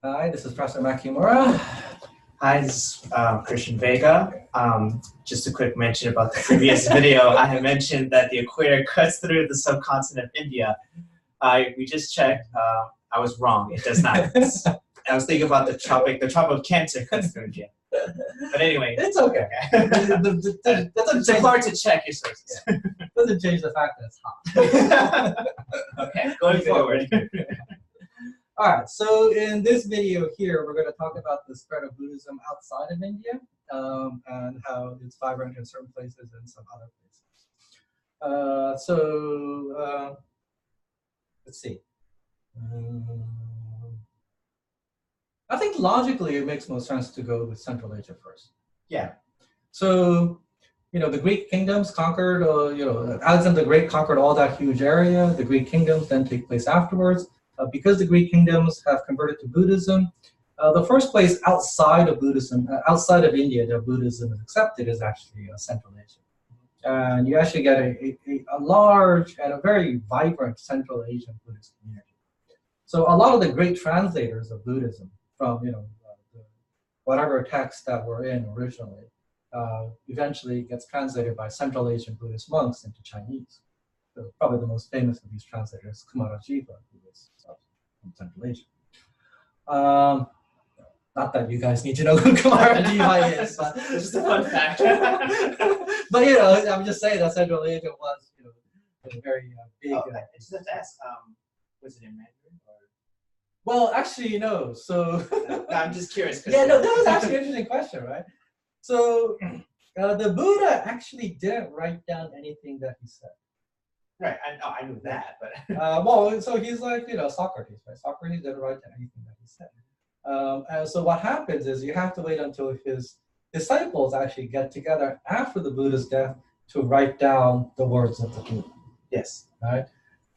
Hi, this is Professor Makimura. Hi, this is Christian Vega. Just a quick mention about the previous video. I had mentioned that the equator cuts through the subcontinent of India. We just checked. I was wrong. It does not. I was thinking about the Tropic of Cancer cuts through India. But anyway. It's okay. It's hard to check your sources. Doesn't change the fact that it's hot. Okay, going forward. All right, so in this video here, we're going to talk about the spread of Buddhism outside of India and how it's vibrant in certain places and some other places. Let's see. I think logically it makes most sense to go with Central Asia first. Yeah. So, the Greek kingdoms conquered, Alexander the Great conquered all that huge area. The Greek kingdoms then take place afterwards. Because the Greek kingdoms have converted to Buddhism, the first place outside of Buddhism, outside of India, that Buddhism is accepted is actually Central Asia. And you actually get a large and a very vibrant Central Asian Buddhist community. So a lot of the great translators of Buddhism from whatever texts that were in originally eventually gets translated by Central Asian Buddhist monks into Chinese. So probably the most famous of these translators, Kumarajiva, who is from Central Asia. Not that you guys need to know who Kumarajiva is, but it's just a fun fact. But I'm just saying that Central Asia was, a very big. I just have to ask, was it in Mandarin or? Well, actually, no. So. No, I'm just curious. Yeah, no, that was actually an interesting question, right? So, the Buddha actually didn't write down anything that he said. Right, I knew that, but well, so he's like Socrates, right? Socrates didn't write down anything that he said, and so what happens is you have to wait until his disciples actually get together after the Buddha's death to write down the words of the Buddha. Yes, right.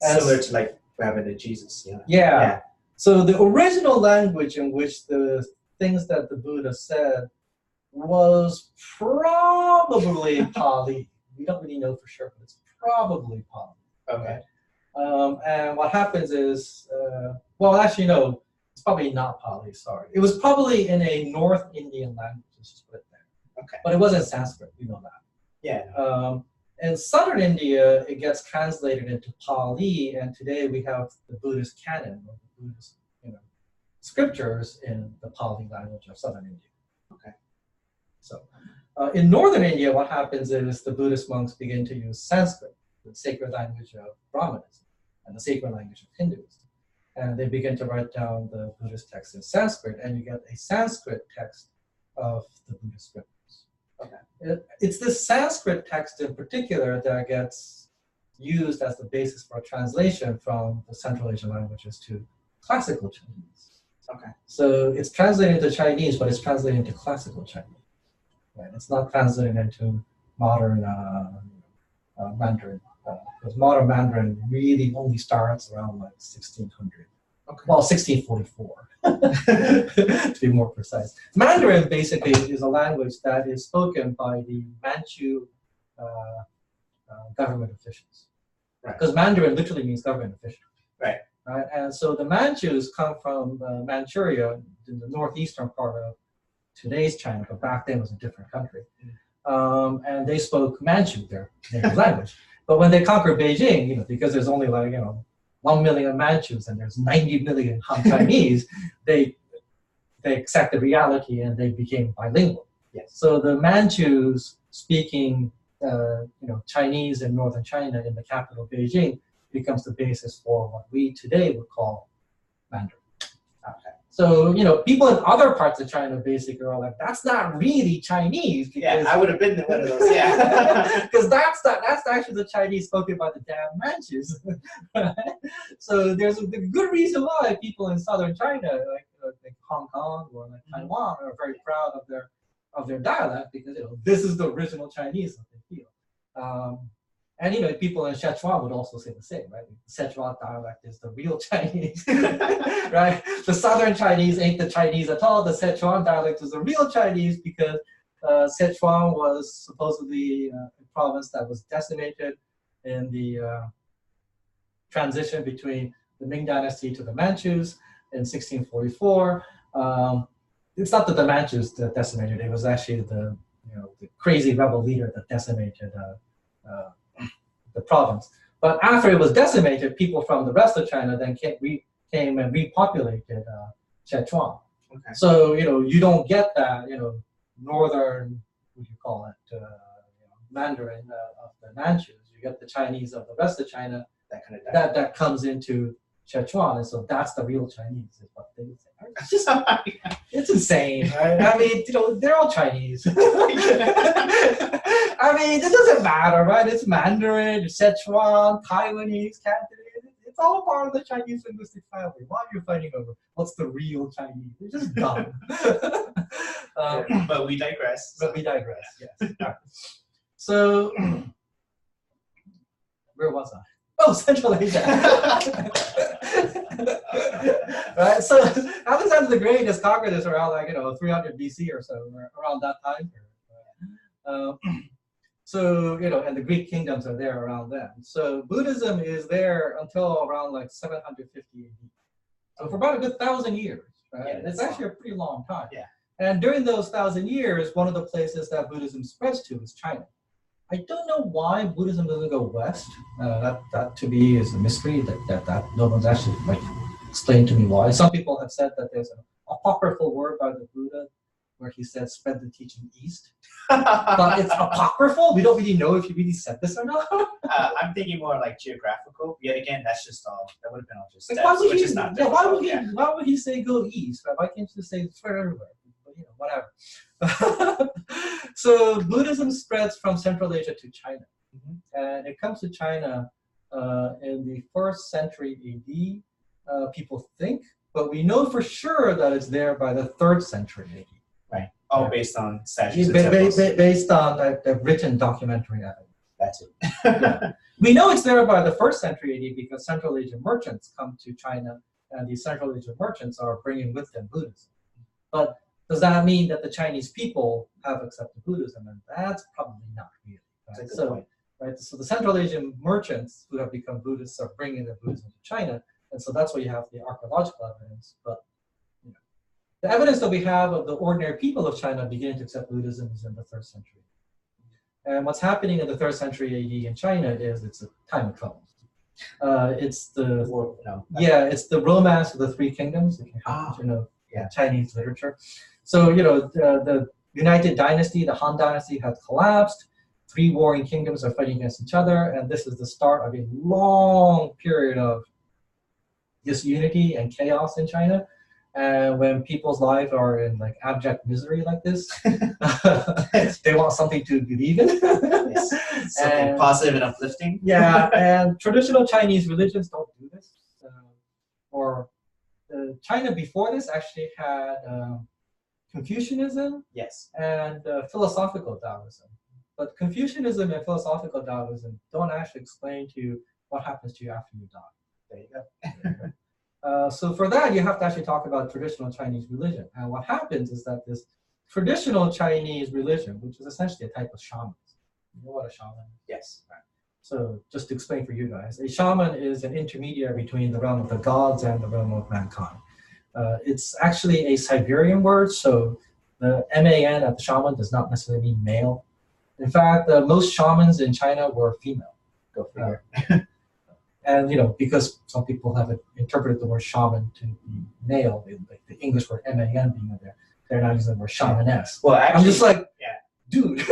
Similar to like what happened to Jesus. Yeah. So the original language in which the things that the Buddha said was probably Pali. We don't really know for sure, but it's probably Pali. Okay. And what happens is, well, actually, no, it's probably not Pali, sorry. It was probably in a North Indian language, let's just put it there. Okay. But it wasn't Sanskrit, we know that. Yeah. In southern India, it gets translated into Pali, and today we have the Buddhist canon, or the Buddhist scriptures in the Pali language of southern India. Okay. So, in northern India, what happens is the Buddhist monks begin to use Sanskrit, the sacred language of Brahmanism, and the sacred language of Hinduism. And they begin to write down the Buddhist text in Sanskrit, and you get a Sanskrit text of the Buddhist scriptures. Okay. It's this Sanskrit text in particular that gets used as the basis for translation from the Central Asian languages to classical Chinese. Okay. So it's translated into Chinese, but it's translated into classical Chinese. Right? It's not translated into modern Mandarin, because modern Mandarin really only starts around like 1600. Okay. Well, 1644, to be more precise. Mandarin basically is a language that is spoken by the Manchu government officials. Right. Because Mandarin literally means government official. Right. Right. And so the Manchus come from Manchuria, in the northeastern part of today's China, but back then it was a different country. And they spoke Manchu, their native language. But when they conquered Beijing, because there's only 1 million Manchus and there's 90 million Han Chinese, they accepted reality and they became bilingual. Yes. So the Manchus speaking Chinese in northern China in the capital Beijing becomes the basis for what we today would call Mandarin. Okay. So, people in other parts of China basically are like, that's not really Chinese. Yeah, I would have been one of those, yeah. Because that's actually the Chinese spoken by the damn Manchus. So there's a good reason why people in southern China, like Hong Kong or like Taiwan, are very proud of their dialect, because this is the original Chinese that they feel. And people in Sichuan would also say the same, right? The Sichuan dialect is the real Chinese, right? The southern Chinese ain't the Chinese at all. The Sichuan dialect is the real Chinese because Sichuan was supposedly a province that was decimated in the transition between the Ming Dynasty to the Manchus in 1644. It's not that the Manchus that decimated; it was actually the the crazy rebel leader that decimated the province. But after it was decimated, people from the rest of China then came and repopulated Sichuan. Okay. So you don't get that northern, what do you call it, Mandarin of the Manchus. You get the Chinese of the rest of China That kind of that comes into Sichuan, and so that's the real Chinese. Is what they say. It's just it's insane. Right? I mean, they're all Chinese. I mean, it doesn't matter, right? It's Mandarin, Sichuan, Taiwanese, Cantonese. It's all part of the Chinese linguistic family. Why are you fighting over what's the real Chinese? It's just dumb. But we digress. But we digress. Yes. So, where was I? Oh, Central Asia. Right. So Alexander the Great has conquered this around 300 BC or so, around that time period. So and the Greek kingdoms are there around then. So Buddhism is there until around 750 AD. So for about a good 1,000 years, right? Yeah, it's actually a pretty long time. Yeah. And during those 1,000 years, one of the places that Buddhism spreads to is China. I don't know why Buddhism doesn't go west. That to me is a mystery that no one's actually explained to me why. Some people have said that there's an apocryphal word by the Buddha where he said spread the teaching east. But it's apocryphal. We don't really know if he really said this or not. I'm thinking more geographical. Yet again, that's just all. That would have been all just steps, why would he say go east? Right? Why can't you say spread everywhere? Whatever. So Buddhism spreads from Central Asia to China, and it comes to China in the 1st century AD. People think, but we know for sure that it's there by the 3rd century AD. Right. Oh, based on statues. Based on the written documentary evidence. That's it. Yeah. We know it's there by the 1st century AD because Central Asian merchants come to China, and these Central Asian merchants are bringing with them Buddhism. But does that mean that the Chinese people have accepted Buddhism? And that's probably not really. Right? So the Central Asian merchants who have become Buddhists are bringing their Buddhism to China, and so that's why you have the archaeological evidence. But the evidence that we have of the ordinary people of China beginning to accept Buddhism is in the 3rd century. And what's happening in the 3rd century AD in China is it's a time of trouble. It's the romance of the 3 kingdoms. If you happen to know Chinese literature. So the United Dynasty, the Han Dynasty, had collapsed. 3 warring kingdoms are fighting against each other, and this is the start of a long period of disunity and chaos in China. And when people's lives are in abject misery like this, they want something to believe in. Something positive and uplifting. Yeah, and traditional Chinese religions don't do this. China before this actually had Confucianism and philosophical Taoism. But Confucianism and philosophical Taoism don't actually explain to you what happens to you after you die. There you go. So for that, you have to actually talk about traditional Chinese religion. And what happens is that this traditional Chinese religion, which is essentially a type of shamanism. You know what a shaman is? Yes. Right. So just to explain for you guys, a shaman is an intermediary between the realm of the gods and the realm of mankind. It's actually a Siberian word, so the man at the shaman does not necessarily mean male. In fact, most shamans in China were female. Go figure. And because some people have interpreted the word shaman to be male, like the English word man being there, they're not using the word shamaness. Well, actually, I'm just dude,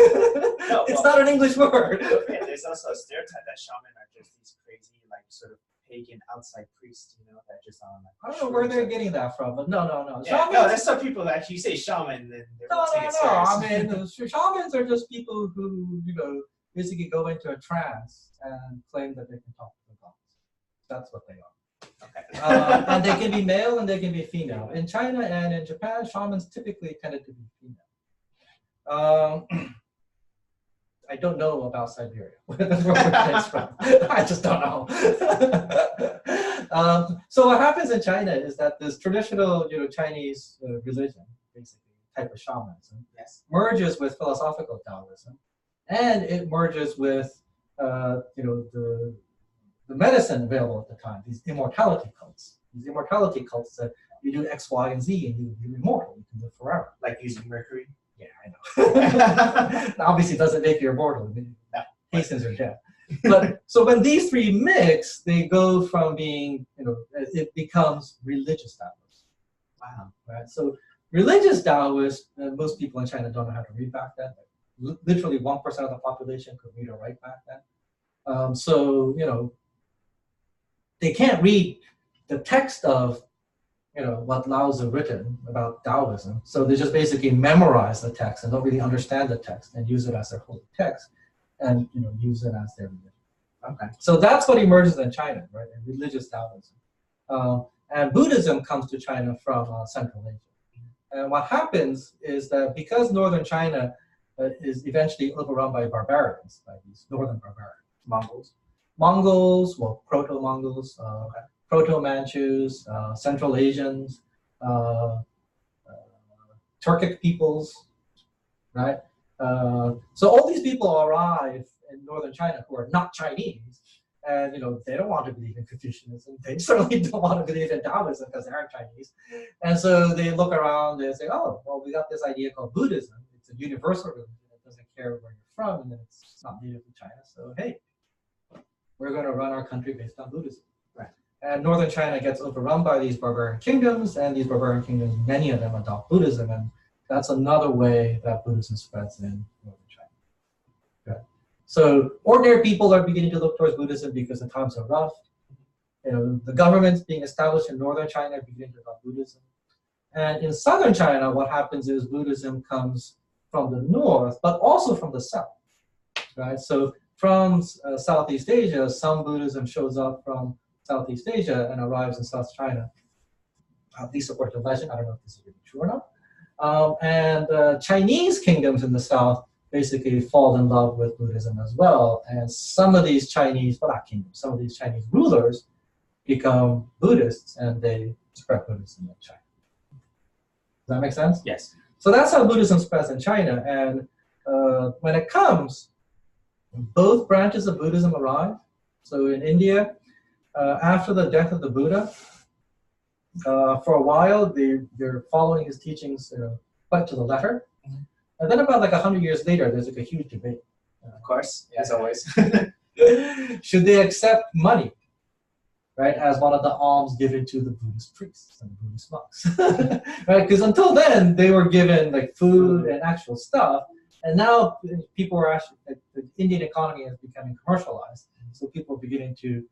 it's not an English word. Okay, there's also a stereotype that shaman are just these crazy, sort of pagan outside priests, that just on. I don't know where they're getting that from, but no. Yeah, no, there's some people that actually say shaman, then they're taking it serious. I mean, shamans are just people who, basically go into a trance and claim that they can talk to the gods. That's what they are. Okay. And they can be male and they can be female. In China and in Japan, shamans typically tended to be female. I don't know about Siberia. Where it's from. I just don't know. So what happens in China is that this traditional, Chinese religion, basically type of shamanism, merges with philosophical Taoism, and it merges with, the the medicine available at the time, these immortality cults. These immortality cults that you do X, Y, and Z and you're immortal. You can live forever. Like using mercury? Yeah, I know. Obviously, it doesn't make you immortal. It hastens your death. But so when these three mix, they go from being, it becomes religious Taoist. Wow. Right? So religious Taoists, most people in China don't know how to read back then. Literally 1% of the population could read or write back then. So, they can't read the text of, what Lao Tzu written about Taoism. So they just basically memorize the text and don't really understand the text and use it as their holy text and, use it as their religion. Okay. So that's what emerges in China, right? Religious Taoism. And Buddhism comes to China from Central Asia. And what happens is that because northern China is eventually overrun by barbarians, by these northern barbarians, Mongols, well, Proto-Mongols, Proto-Manchus, Central Asians, Turkic peoples, right? So all these people arrive in northern China who are not Chinese, and they don't want to believe in Confucianism. They certainly don't want to believe in Taoism because they aren't Chinese. And so they look around and say, oh, well, we got this idea called Buddhism. It's a universal religion. It doesn't care where you're from, and then it's not native to China. So hey, we're going to run our country based on Buddhism. Right. And northern China gets overrun by these barbarian kingdoms, and these barbarian kingdoms, many of them adopt Buddhism, and that's another way that Buddhism spreads in northern China. Okay. So ordinary people are beginning to look towards Buddhism because the times are rough. The governments being established in northern China are beginning to adopt Buddhism. And in southern China, what happens is Buddhism comes from the north, but also from the south. Right? So from Southeast Asia, some Buddhism shows up from Southeast Asia and arrives in South China. At least according to legend, I don't know if this is really true or not. And Chinese kingdoms in the south basically fall in love with Buddhism as well. And some of these Chinese, well, not kingdoms, some of these Chinese rulers become Buddhists and they spread Buddhism in China. Does that make sense? Yes. So that's how Buddhism spreads in China. And when it comes, both branches of Buddhism arrive. So in India, after the death of the Buddha, for a while, they're following his teachings quite to the letter. Mm-hmm. And then about 100 years later, there's a huge debate. Of course, as always. Should they accept money, right, as one of the alms given to the Buddhist priests and the Buddhist monks? Right? Because until then, they were given food and actual stuff. And now people are actually, the Indian economy is becoming commercialized. So people are beginning to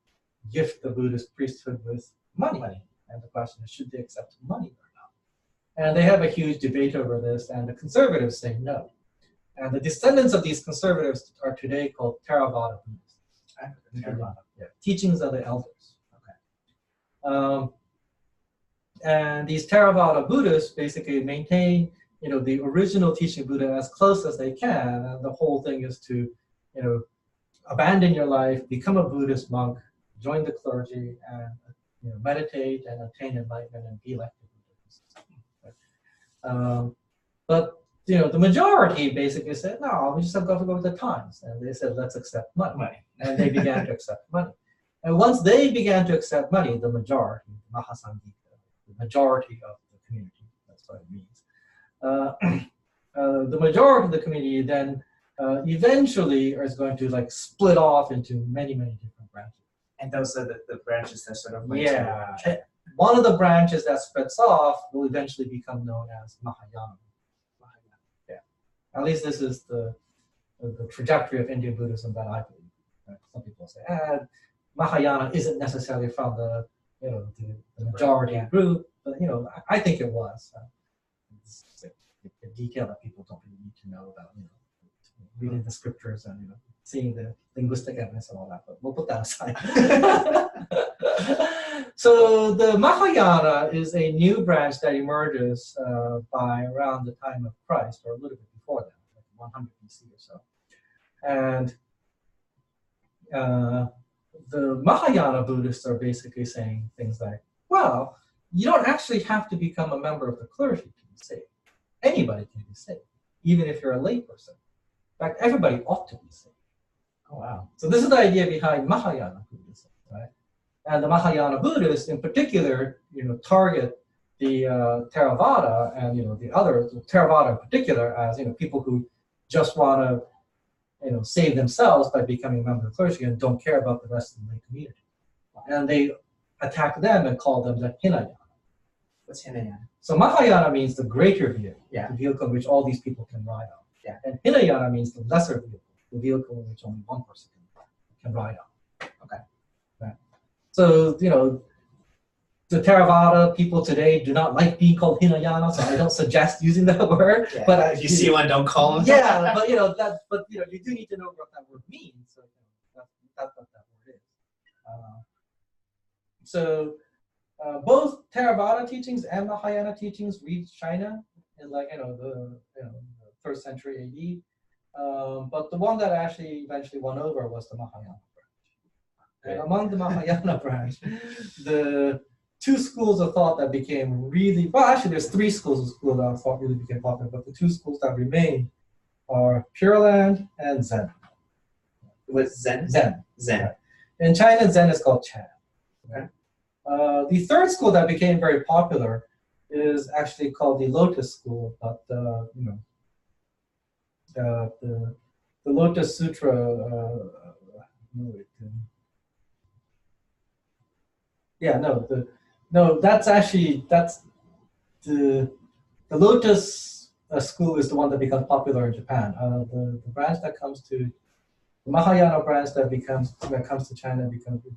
gift the Buddhist priesthood with money. And the question is, should they accept money or not? And they have a huge debate over this, and the conservatives say no. And the descendants of these conservatives are today called Theravada Buddhists. Theravada, yeah. Teachings of the elders. Okay. And these Theravada Buddhists basically maintain, the original teaching of Buddha as close as they can. And the whole thing is to, abandon your life, become a Buddhist monk, join the clergy, and meditate and attain enlightenment and be like the Buddhists. But the majority basically said, no, we just have got to go with the times. And they said, let's accept money. And they began to accept money. And once they began to accept money, the majority, Mahasangika, the majority of the community, that's what it means. The majority of the community then eventually is going to split off into many, many different branches. And those are the branches that sort of one of the branches that splits off will eventually become known as Mahayana. Yeah. At least this is the trajectory of Indian Buddhism that I believe. Right? Some people say, Mahayana isn't necessarily from the majority group, but I think it was. It's a detail that people don't really need to know about. Reading the scriptures and seeing the linguistic evidence and all that, but we'll put that aside. So the Mahayana is a new branch that emerges by around the time of Christ, or a little bit before that, 100 BC or so. And the Mahayana Buddhists are basically saying things like, well, you don't actually have to become a member of the clergy to be saved. Anybody can be saved, even if you're a layperson. In fact, everybody ought to be saved. Oh, wow. So this is the idea behind Mahayana Buddhism. right? And the Mahayana Buddhists, in particular, target the Theravada and the other Theravada in particular as people who just want to save themselves by becoming a member of the clergy and don't care about the rest of the lay community. And they attack them and call them the Hinayana. What's Hinayana? So Mahayana means the greater vehicle, Yeah. the vehicle in which all these people can ride on. Yeah. And Hinayana means the lesser vehicle, the vehicle in which only one person can ride on. Okay. Right. So, the Theravada people today do not like being called Hinayana, so I don't suggest using that word. Yeah. But if you see one, don't call them. Yeah, but you do need to know what that word means. So that's what that word is. So both Theravada teachings and Mahayana teachings reached China in the first century AD. But the one that actually eventually won over was the Mahayana branch. And among the Mahayana branch, the two schools of thought that became there's three schools of thought really became popular, but the two schools that remain are Pure Land and Zen. What's Zen? Zen. Zen. In China, Zen is called Chan. Okay. The third school that became very popular is actually called the Lotus School, but the Lotus Sutra. That's the Lotus school is the one that becomes popular in Japan. The branch that comes to the Mahayana branch that comes to China becomes the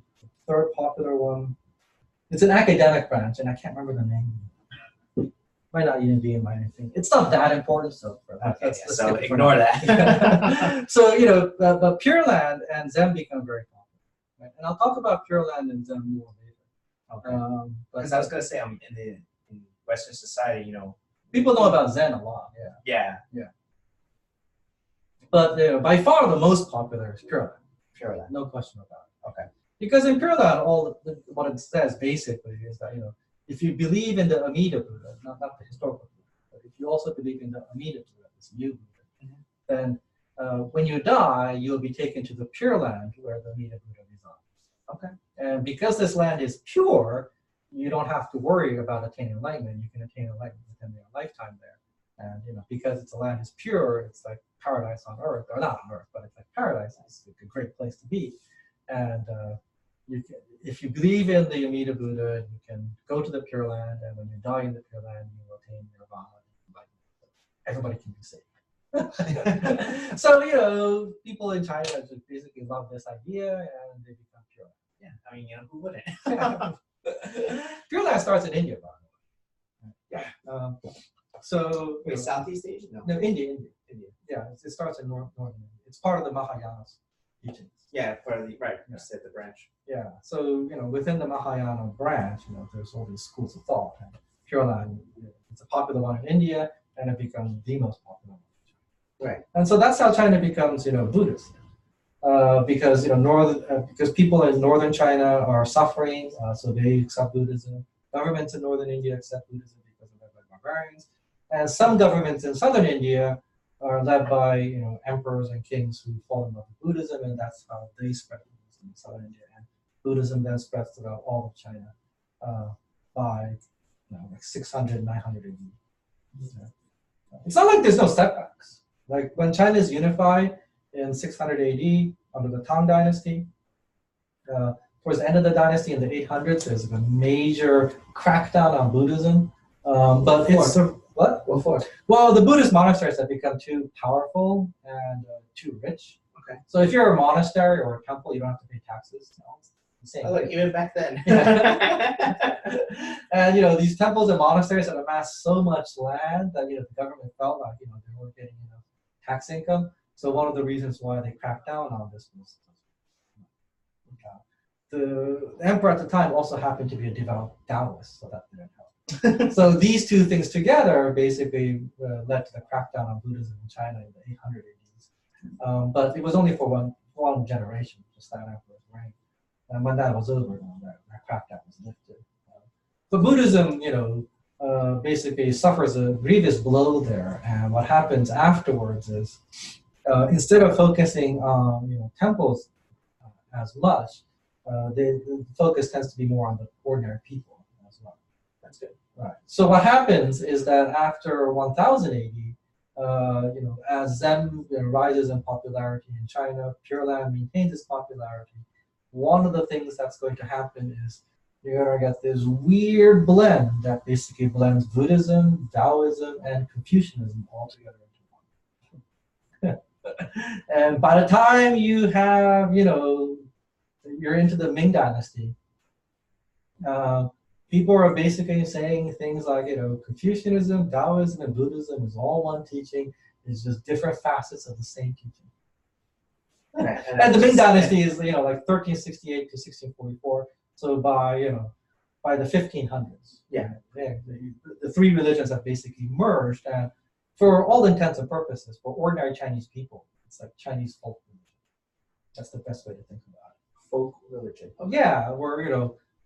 third popular one. It's an academic branch, and I can't remember the name. Might not even be in my thing. It's not that important, so so ignore that. So but Pure Land and Zen become very popular, right? And I'll talk about Pure Land and Zen more later. Okay. Because I was gonna say, in Western society, people know about Zen a lot. Yeah. But by far the most popular is Pure Land. Pure Land. No question about it. Okay. Because in Pure Land, what it says basically is that if you believe in the Amida Buddha, not the historical Buddha, but if you also believe in the Amida Buddha, this new Buddha, then when you die, you'll be taken to the Pure Land where the Amida Buddha resides. Okay. And because this land is pure, you don't have to worry about attaining enlightenment. You can attain enlightenment within your lifetime there. And because the land is pure, it's like paradise on earth, or not on earth, but it's like paradise. It's like a great place to be. And if you believe in the Amida Buddha, you can go to the Pure Land, and when you die in the Pure Land, you will attain nirvana. Everybody can be saved. So people in China just basically love this idea, and they become pure. Yeah, I mean, who wouldn't? Pure Land starts in India, by the way. Yeah. So Southeast Asia? No, India. Yeah, it starts in northern India. It's part of the Mahayana teachings. Yeah, part of the You said the branch. Yeah. So within the Mahayana branch, there's all these schools of thought. And Pure Land, it's a popular one in India, and it becomes the most popular one. Right. And so that's how China becomes Buddhist. Because because people in northern China are suffering, so they accept Buddhism. Governments in northern India accept Buddhism because of their barbarians, and some governments in southern India are led by emperors and kings who fall in love with Buddhism, and that's how they spread Buddhism in southern India. And Buddhism then spreads throughout all of China by 600, 900 AD. It's not like there's no setbacks. Like when China is unified in 600 AD under the Tang Dynasty, towards the end of the dynasty in the 800s, there's a major crackdown on Buddhism. But it's what? What for? Well, the Buddhist monasteries have become too powerful and too rich. Okay. So if you're a monastery or a temple, you don't have to pay taxes. Oh, look, even back then. And these temples and monasteries have amassed so much land that the government felt like they weren't getting enough tax income. So one of the reasons why they cracked down on this was the emperor at the time also happened to be a devout Taoist, so that didn't help. So these two things together basically led to the crackdown on Buddhism in China in the 800 AD. But it was only for one generation, just that emperor's reign. And when that was over, that crackdown was lifted. But Buddhism, basically suffers a grievous blow there. And what happens afterwards is, instead of focusing on temples as much, the focus tends to be more on the ordinary people as well. That's good. Right. So what happens is that after 1000 AD, as Zen rises in popularity in China, Pure Land maintains its popularity. One of the things that's going to happen is you're going to get this weird blend that basically blends Buddhism, Taoism, and Confucianism all together into one. And by the time you have, you're into the Ming Dynasty, people are basically saying things like, Confucianism, Taoism, and Buddhism is all one teaching. It's just different facets of the same teaching. Right. And the Ming Dynasty is, like 1368 to 1644. So by the 1500s, the three religions have basically merged, and for all intents and purposes, for ordinary Chinese people, it's like Chinese folk religion. That's the best way to think about it. Folk religion. Yeah, where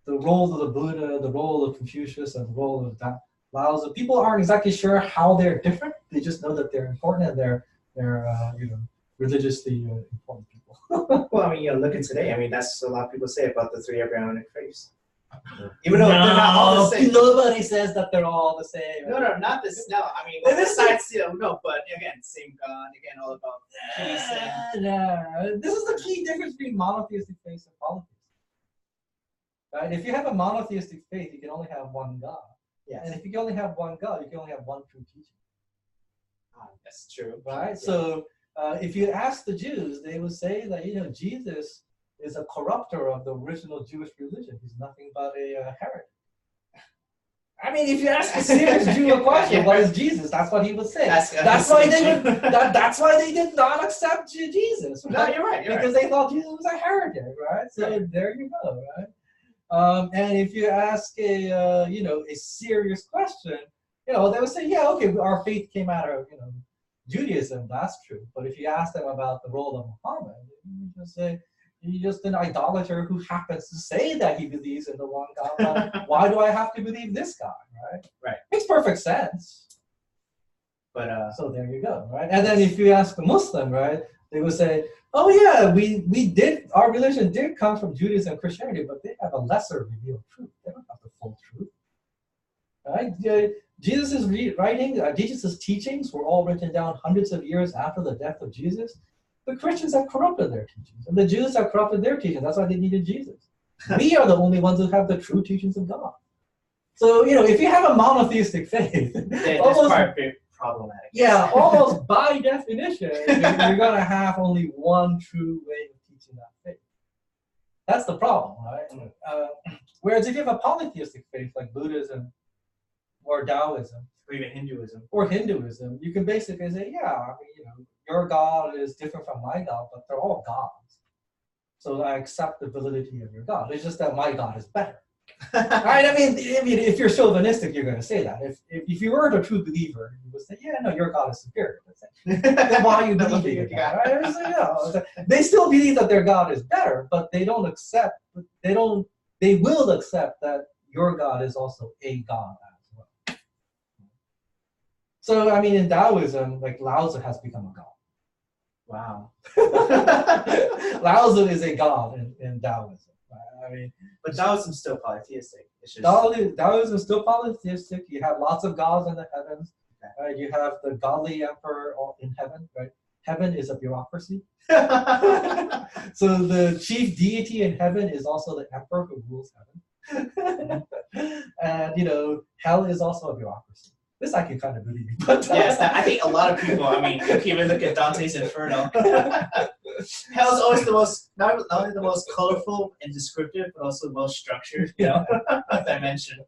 the role of the Buddha, the role of Confucius, and the role of Lao Tzu. People aren't exactly sure how they're different. They just know that they're important and they're religiously important people. Well, I mean, look at today. I mean, that's what a lot of people say about the three Abrahamic faiths. Even though they're not all the same. Nobody says that they're all the same. No, not this. No, I mean, besides, no, but again, same God, again, all about peace. This is the key difference between monotheistic faith and polytheistic. Right? If you have a monotheistic faith, you can only have one God. Yes. And if you can only have one God, you can only have one true teaching. That's true. Right? Yeah. So if you ask the Jews, they would say that Jesus is a corrupter of the original Jewish religion. He's nothing but a heretic. I mean, if you ask a serious Jew a question, what is Jesus? That's what he would say. That's why they did not accept Jesus. Right? No, you're right. Because they thought Jesus was a heretic, right? So there you go, right? And if you ask a serious question, they would say, yeah, okay, our faith came out of Judaism. That's true. But if you ask them about the role of Muhammad, you just say, he's just an idolater who happens to say that he believes in the one God. Why do I have to believe this guy, right? Right. Makes perfect sense. But so there you go, right? And then if you ask a Muslim, right, they would say, oh yeah, our religion did come from Judaism and Christianity, but they have a lesser revealed truth. They don't have the full truth. Right? Jesus' Jesus' teachings were all written down hundreds of years after the death of Jesus. The Christians have corrupted their teachings, and the Jews have corrupted their teachings. That's why they needed Jesus. We are the only ones who have the true teachings of God. So, if you have a monotheistic faith, that's quite problematic. Yeah, almost by definition, you're going to have only one true way of teaching that faith. That's the problem, right? Whereas if you have a polytheistic faith like Buddhism or Taoism, or even Hinduism, you can basically say, yeah, your God is different from my God, but they're all gods. So I accept the validity of your God. It's just that my God is better. Right? I mean, if you're chauvinistic, you're going to say that. If you weren't a true believer, you would say, yeah, no, your God is superior. Then why are you believing in God? Right? So, they still believe that their God is better, but they will accept that your God is also a God as well. So, I mean, in Taoism, like Lao Tzu has become a god. Wow. Lao Tzu is a god in Taoism. I mean, but Taoism is still polytheistic. Taoism is still polytheistic. You have lots of gods in the heavens. Right? You have the godly emperor in heaven. Right? Heaven is a bureaucracy. So the chief deity in heaven is also the emperor who rules heaven. And hell is also a bureaucracy. This I can kind of believe. But, yes, I think a lot of people, I mean, you can even look at Dante's Inferno. Hell is always the most, not only the most colorful and descriptive, but also the most structured, dimension.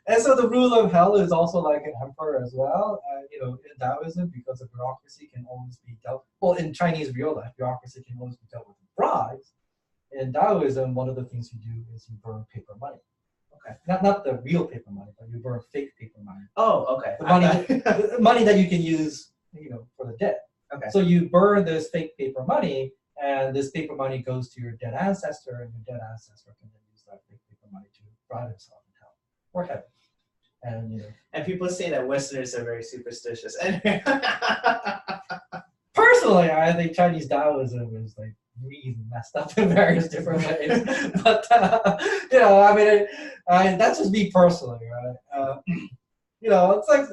And so the rule of hell is also like an emperor as well. In Taoism, because the bureaucracy can always be dealt, well, in Chinese real life, bureaucracy can always be dealt with bribes. In Taoism, one of the things you do is you burn paper money. Okay. Not the real paper money, but you burn fake paper money. Oh, okay. The money that you can use, for the dead. Okay. So you burn this fake paper money, and this paper money goes to your dead ancestor, and your dead ancestor can then use that fake paper money to bribe himself in hell or heaven. And people say that Westerners are very superstitious. Personally, I think Chinese Taoism is like really messed up in various different ways. But you know, I mean, that's just me personally, right? You know, it's like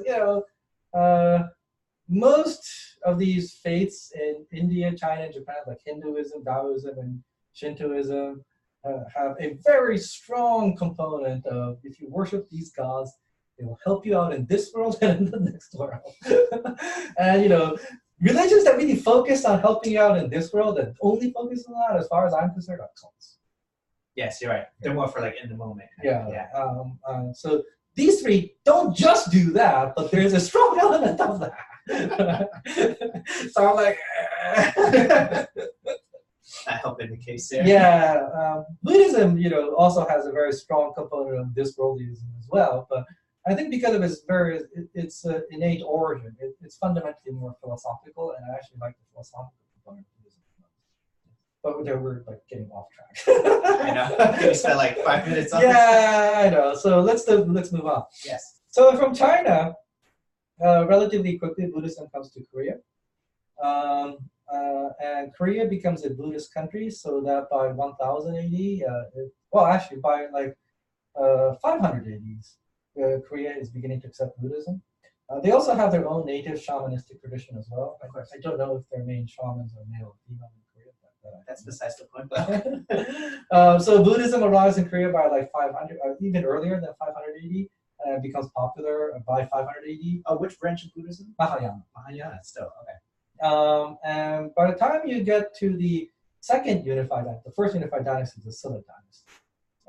most of these faiths in India, China, and Japan, like Hinduism, Taoism, and Shintoism, have a very strong component of if you worship these gods, they will help you out in this world and in the next world. And you know, religions that really focus on helping you out in this world and only focus on that, as far as I'm concerned, are cults. Yes, you're right. They're more for like in the moment. Yeah. So these three don't just do that, but there's a strong element of that. So I'm like, That helped in the case there. yeah. Buddhism, you know, also has a very strong component of this worldism as well, but I think because of its innate origin, it's fundamentally more philosophical, and I actually like the philosophical component of Buddhism. But we're like getting off track. I know. We spent like 5 minutes on this. Yeah, I know. So let's move on. Yes. So from China, relatively quickly, Buddhism comes to Korea. And Korea becomes a Buddhist country, so that by 1000 AD, well, actually by like 500 AD, Korea is beginning to accept Buddhism. They also have their own native shamanistic tradition as well. I don't know if their main shamans are male or female in Korea. That's besides the point. So Buddhism arrives in Korea by like 500, even earlier than 500 AD. Becomes popular by 500 AD. Which branch of Buddhism? Mahayana. Mahayana, still, okay. And by the time you get to the second unified dynasty, the first unified dynasty is the Silla dynasty.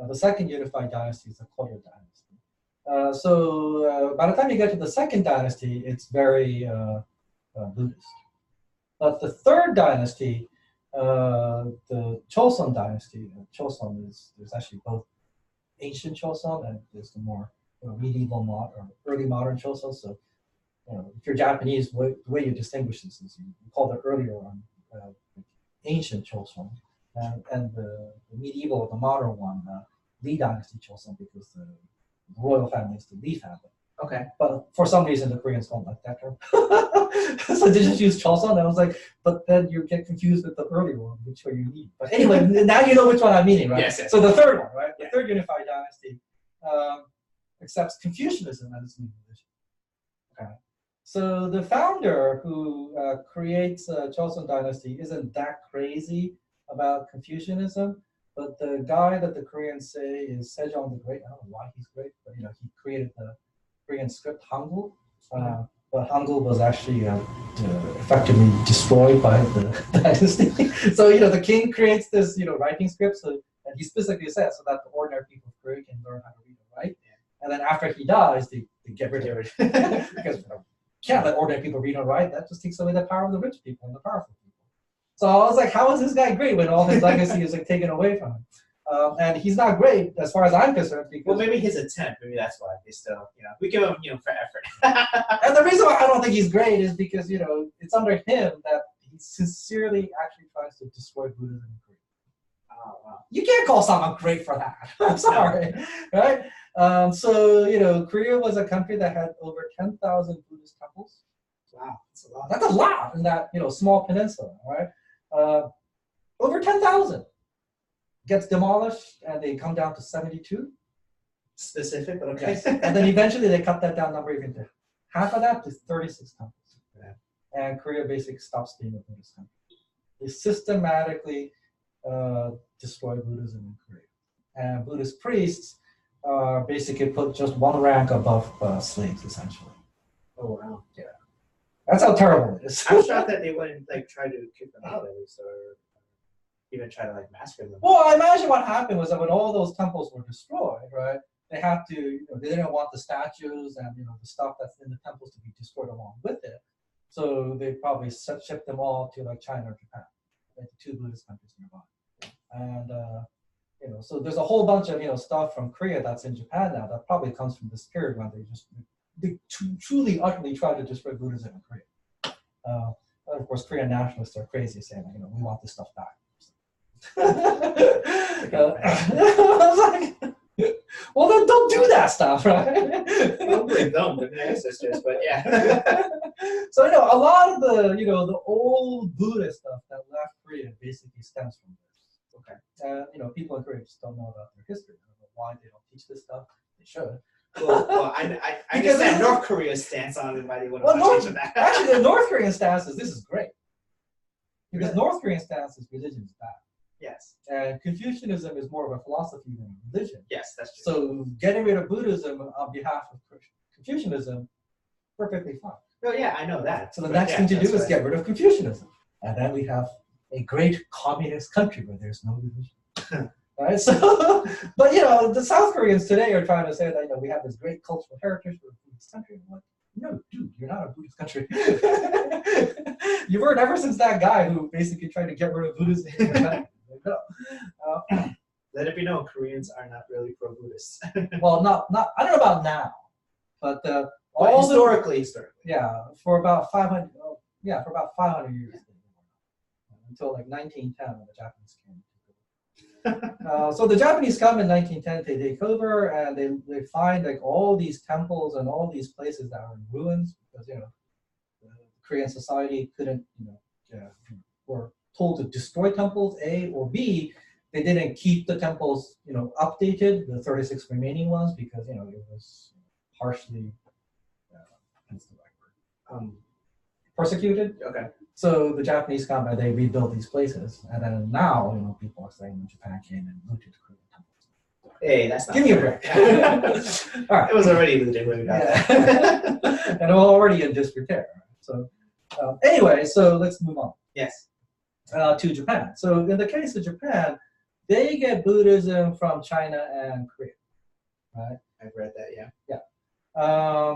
The second unified dynasty is the Goryeo dynasty. So by the time you get to the second dynasty, it's very Buddhist. But the third dynasty, the Choson dynasty, there's actually both ancient Choson and there's the more medieval or early modern Choson. So if you're Japanese, the way you distinguish this is you call the earlier one ancient Choson, and the medieval, the modern one, Lee dynasty Choson, because the royal family is the Lee family. Okay. But for some reason, the Koreans don't like that term. So they just use Choson. And I was like, but then you get confused with the earlier one, which one you mean. But anyway, now you know which one I'm meaning, right? Yes. So the third one, right? The third unified dynasty accepts Confucianism as its new religion. Okay. So the founder who creates Choson dynasty isn't that crazy about Confucianism, but the guy that the Koreans say is Sejong the Great. I don't know why he's great, but he created the Korean script Hangul. But Hangul was actually effectively destroyed by the dynasty. So the king creates this writing script, and he specifically says so that the ordinary people of Korea can learn how to read and write. And then after he dies, they get rid of it because can't let ordinary people read and write. That just takes away the power of the rich people and the powerful people. So I was like, how is this guy great when all his legacy is like taken away from him? And he's not great as far as I'm concerned. Because maybe his attempt. Maybe that's why they still, we give him, for effort. And the reason why I don't think he's great is because it's under him that he sincerely actually tries to destroy Buddhism in Korea. Oh, wow. You can't call someone great for that. I'm sorry, right? So Korea was a country that had over 10,000 Buddhist temples. Wow, that's a lot. That's a lot in that small peninsula, right? Over 10,000 gets demolished, and they come down to 72. Specific, but okay. Yes. And then eventually they cut that down number even to half of that to 36 temples. Yeah. And Korea basically stops being a Buddhist country. They systematically destroy Buddhism in Korea. And Buddhist priests basically put just one rank above slaves, essentially. Oh, wow. Yeah. That's how terrible it is. I'm shocked that they wouldn't try to kick them out at least, or even try to massacre them. Well, I imagine what happened was that when all those temples were destroyed, right, they have to, they didn't want the statues and the stuff that's in the temples to be destroyed along with it. So they probably shipped them all to China or Japan, like the two Buddhist countries nearby. And so there's a whole bunch of stuff from Korea that's in Japan now that probably comes from this period when they truly, utterly tried to destroy Buddhism in Korea. And of course, Korean nationalists are crazy, saying we want this stuff back. I was like, well, then don't do that stuff, right? Probably don't, but my ancestors, but yeah. So a lot of the the old Buddhist stuff that left Korea basically stems from this. Okay. People in Korea just don't know about their history. I don't know why they don't teach this stuff. They should. Well, I understand North Korea's stance on it. Why they wouldn't Well, teach that. actually, the North Korean stance is this is great. Because North Korean stance is religion is bad. Yes. And Confucianism is more of a philosophy than a religion. Yes, that's true. So getting rid of Buddhism on behalf of Confucianism, perfectly fine. Oh yeah, I know that. So the next thing to do is get rid of Confucianism. And then we have a great communist country where there's no religion. Right? So, but the South Koreans today are trying to say that we have this great cultural heritage for a Buddhist country. I'm like, no, dude, you're not a Buddhist country. You weren't ever since that guy who basically tried to get rid of Buddhism. Let it be known, Koreans are not really pro-Buddhist. Well, not I don't know about now, but historically. Yeah, for about 500. For about 500 years, until like 1910 when the Japanese came. So the Japanese come in 1910 to take over, and they find like all these temples and all these places that are in ruins because the Korean society couldn't were told to destroy temples, A, or B, they didn't keep the temples updated, the 36 remaining ones, because it was harshly what's the right word? Persecuted. Okay. So the Japanese come and they rebuilt these places, and then now people are saying that Japan came and looted the Korean temples. Hey, that's not Give me a break. All right. It was already looted when we got there. And it was already in disrepair. So anyway, so let's move on. Yes. To Japan. So in the case of Japan, they get Buddhism from China and Korea. Right? I've read that. Yeah. Yeah.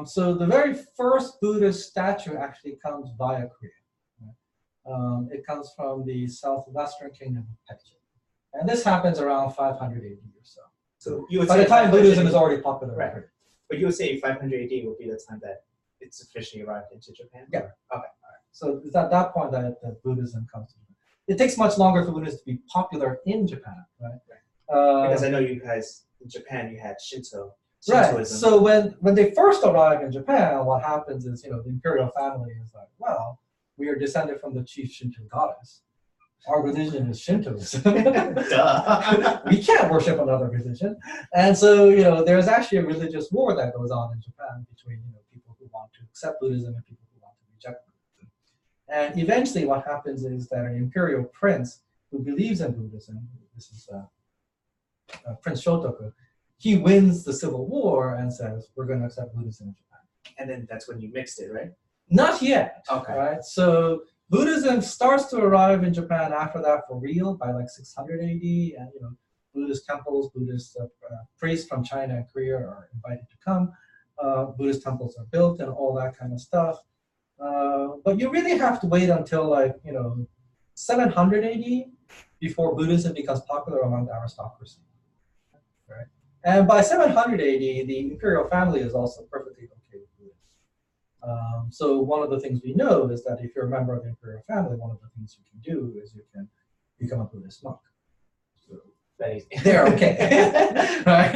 So the very first Buddhist statue actually comes via Korea. Right? It comes from the southwestern kingdom of Peking. And this happens around 500 AD or so. So you would by say the time Buddhism is already popular. Right. But you would say 500 AD would be the time that it's officially arrived into Japan? Yeah. Okay. All right. So it's at that point that Buddhism comes to Japan. It takes much longer for Buddhism to be popular in Japan, right? Because I know you guys, in Japan, you had Shintoism. Right. So when they first arrive in Japan, what happens is, the imperial family is like, well, we are descended from the chief Shinto goddess. Our religion is Shintoism. Duh. We can't worship another religion. And so, there's actually a religious war that goes on in Japan between, people who want to accept Buddhism and people who want to reject Buddhism. And eventually what happens is that an imperial prince who believes in Buddhism, this is Prince Shotoku, he wins the civil war and says, we're going to accept Buddhism in Japan. And then that's when you mixed it, right? Not yet. Okay. Right? So Buddhism starts to arrive in Japan after that for real by like 600 AD, and Buddhist temples, Buddhist priests from China and Korea are invited to come. Buddhist temples are built and all that kind of stuff. But you really have to wait until 700 AD before Buddhism becomes popular among the aristocracy. Right? And by 700 AD, the imperial family is also perfectly okay with Buddhism. So one of the things we know is that if you're a member of the imperial family, one of the things you can do is you can become a Buddhist monk. So they're okay. Right?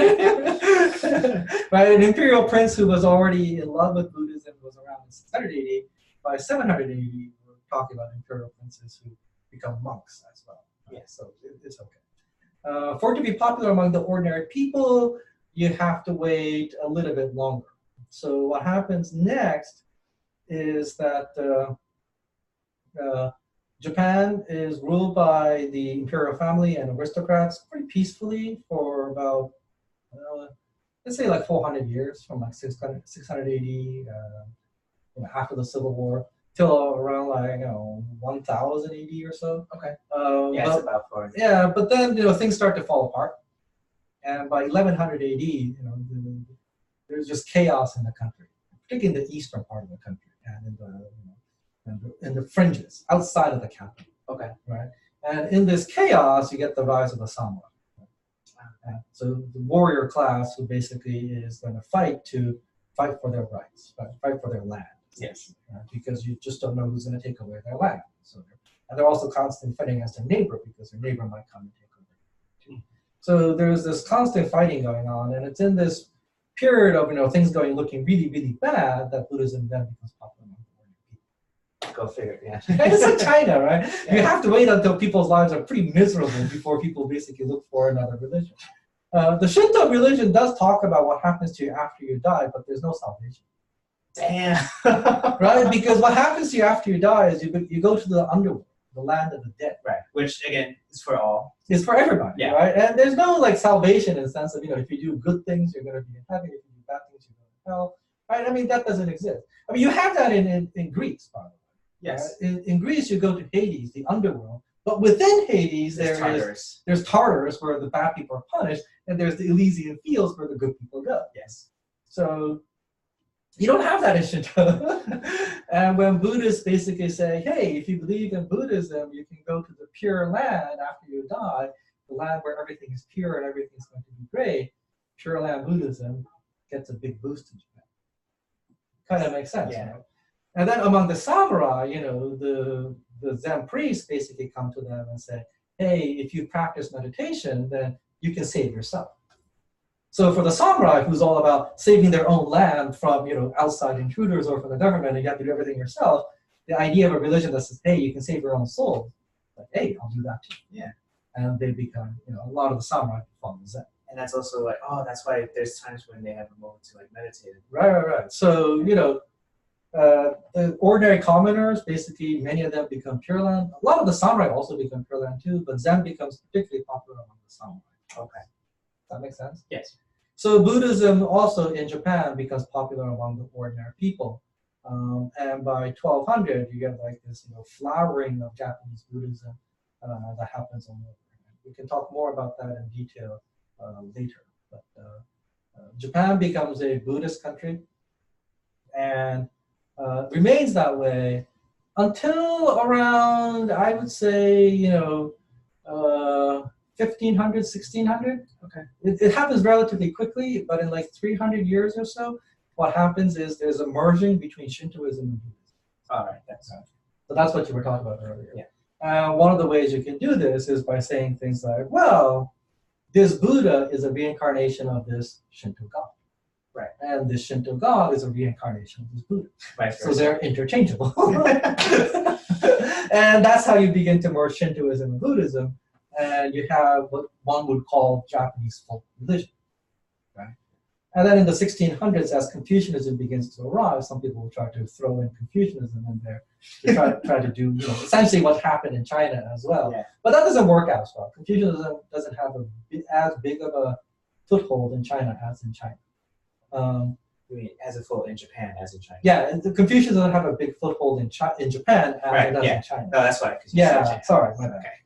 Right? An imperial prince who was already in love with Buddhism was around 600 AD. By 700 AD, we're talking about imperial princes who become monks as well. Right? Yeah. So it's okay. For it to be popular among the ordinary people, you have to wait a little bit longer. So what happens next is that Japan is ruled by the imperial family and aristocrats pretty peacefully for about, let's say 400 years, from 680 after the Civil War till around 1000 AD or so. Okay. It's about 400. Yeah, but then things start to fall apart, and by 1100 AD, there's just chaos in the country, particularly in the eastern part of the country and in the fringes outside of the capital. Okay. Right. And in this chaos, you get the rise of the samurai. So the warrior class who basically is going to fight for their rights, fight for their land. Yes. Because you just don't know who's going to take away their land. And they're also constantly fighting against their neighbor because their neighbor might come and take over too. So there's this constant fighting going on, and it's in this period of things looking really, really bad that Buddhism then becomes popular among the ordinary people. Go figure. Yeah. It's like China, right? Yeah. You have to wait until people's lives are pretty miserable before people basically look for another religion. The Shinto religion does talk about what happens to you after you die, but there's no salvation. Damn. Right? Because what happens to you after you die is you go to the underworld, the land of the dead. Right. Which again is for all. It's for everybody, Yeah. right? And there's no like salvation in the sense of, if you do good things, you're going to be in heaven. If you do bad things, you're going to hell. Right? I mean, that doesn't exist. I mean, you have that in Greece, by the way. Yes. In Greece, you go to Hades, the underworld. But within Hades, there's Tartarus, where the bad people are punished, and there's the Elysian fields where the good people go. Yes. So you don't have that in Shinto. And when Buddhists basically say, hey, if you believe in Buddhism, you can go to the pure land after you die, the land where everything is pure and everything's going to be great, Pure Land Buddhism gets a big boost in Japan. Kind of makes sense, Yeah. right? And then among the samurai, the Zen priests basically come to them and say, hey, if you practice meditation, then you can save yourself. So for the samurai, who's all about saving their own land from outside intruders or from the government, and you have to do everything yourself, the idea of a religion that says, hey, you can save your own soul, like, hey, I'll do that too. Yeah. And they become, a lot of the samurai follow Zen. And that's also like, that's why there's times when they have a moment to like meditate. Right. So, the ordinary commoners, basically, many of them become Pure Land. A lot of the samurai also become Pure Land too, but Zen becomes particularly popular among the samurai. Okay. Does that make sense? Yes. So Buddhism also in Japan becomes popular among the ordinary people. And by 1200, you get like this flowering of Japanese Buddhism that happens on over. We can talk more about that in detail later. But Japan becomes a Buddhist country and remains that way until around, I would say, 1500, 1600. Okay. It happens relatively quickly, but in like 300 years or so, what happens is there's a merging between Shintoism and Buddhism. All right. So that's what you were talking about earlier. Yeah. One of the ways you can do this is by saying things like, well, this Buddha is a reincarnation of this Shinto god. Right. And this Shinto god is a reincarnation of this Buddha. Right. So they're interchangeable. And that's how you begin to merge Shintoism and Buddhism. And you have what one would call Japanese folk religion. Right? And then in the 1600s, as Confucianism begins to arise, some people will try to throw in Confucianism in there to try to do essentially what happened in China as well. Yeah. But that doesn't work out as well. Confucianism doesn't have as big of a foothold in China as in China. I mean, as a full in Japan as in China. Yeah, the Confucius doesn't have a big foothold in Japan as it does in China. No, that's why. Sorry.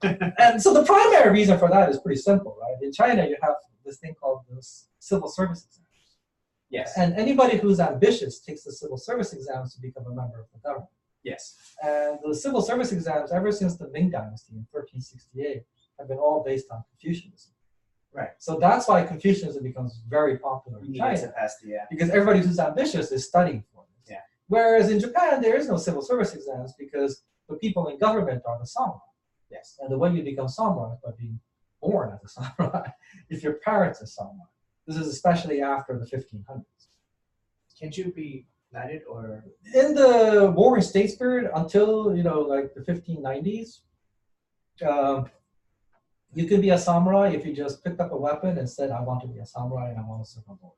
Okay. And so the primary reason for that is pretty simple, right? In China, you have this thing called the civil service exams. Yes. And anybody who's ambitious takes the civil service exams to become a member of the government. Yes. And the civil service exams, ever since the Ming Dynasty in 1368, have been all based on Confucianism. Right. So that's why Confucianism becomes very popular in China. To pass because everybody who's ambitious is studying for this. Yeah. Whereas in Japan, there is no civil service exams because the people in government are the samurai. Yes. And the way you become samurai is by being born as a samurai. If your parents are samurai. This is especially after the 1500s. Can't you be knighted or? In the Warring States period, until like the 1590s, you could be a samurai if you just picked up a weapon and said, I want to be a samurai and I want to serve a lord.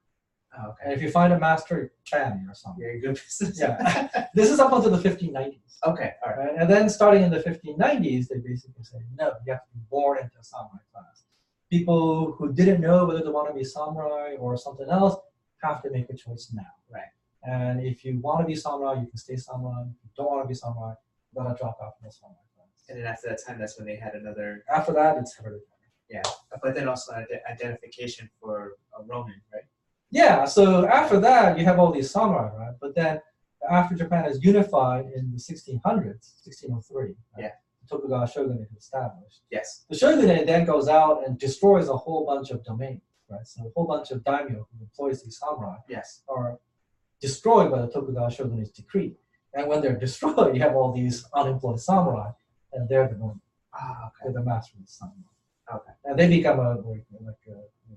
Oh, okay. And if you find a master, bam, you're a samurai. You're a good business. Yeah. This is up until the 1590s. Okay, all right. And then starting in the 1590s, they basically say, no, you have to be born into a samurai class. People who didn't know whether they want to be samurai or something else have to make a choice now. Right. And if you want to be samurai, you can stay samurai. If you don't want to be samurai, you gotta drop out from the samurai class. And then after that time, that's when they had another. After that, it's hereditary. Yeah, but then also identification for a Roman, right? Yeah, so after that, you have all these samurai, right? But then after Japan is unified in the 1600s, 1603, right? Yeah. The Tokugawa shogunate is established. Yes. The shogunate then goes out and destroys a whole bunch of domains, right? So a whole bunch of daimyo who employs these samurai Yes. are destroyed by the Tokugawa shogunate's decree. And when they're destroyed, you have all these unemployed samurai, and they're the normal. Ah, They're the master of the samurai. Okay. And they become a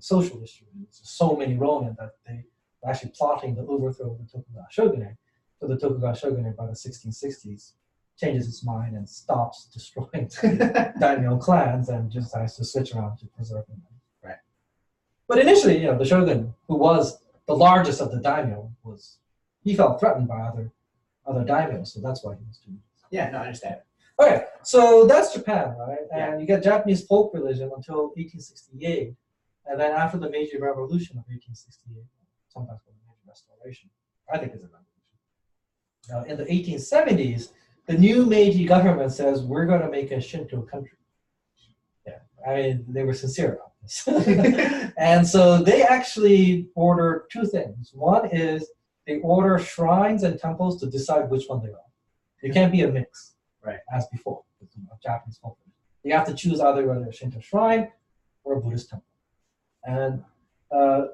social issue. There's so many Ronin that they are actually plotting the overthrow of the Tokugawa shogunate. So the Tokugawa shogunate by the 1660s changes its mind and stops destroying daimyo clans and just decides to switch around to preserve them. Right. But initially, the shogun, who was the largest of the daimyo, he felt threatened by other daimyos, so that's why he was doing this. Yeah, no, I understand. Okay, so that's Japan, right? Yeah. And you get Japanese folk religion until 1868, and then after the Meiji Revolution of 1868, sometimes called the Meiji Restoration, I think it's a revolution. Now, in the 1870s, the new Meiji government says we're going to make a Shinto country. Yeah, I mean they were sincere about this, and so they actually ordered two things. One is they order shrines and temples to decide which one they are. It can't be a mix, right? As before, Japanese folk. You have to choose either a Shinto shrine or a Buddhist temple. And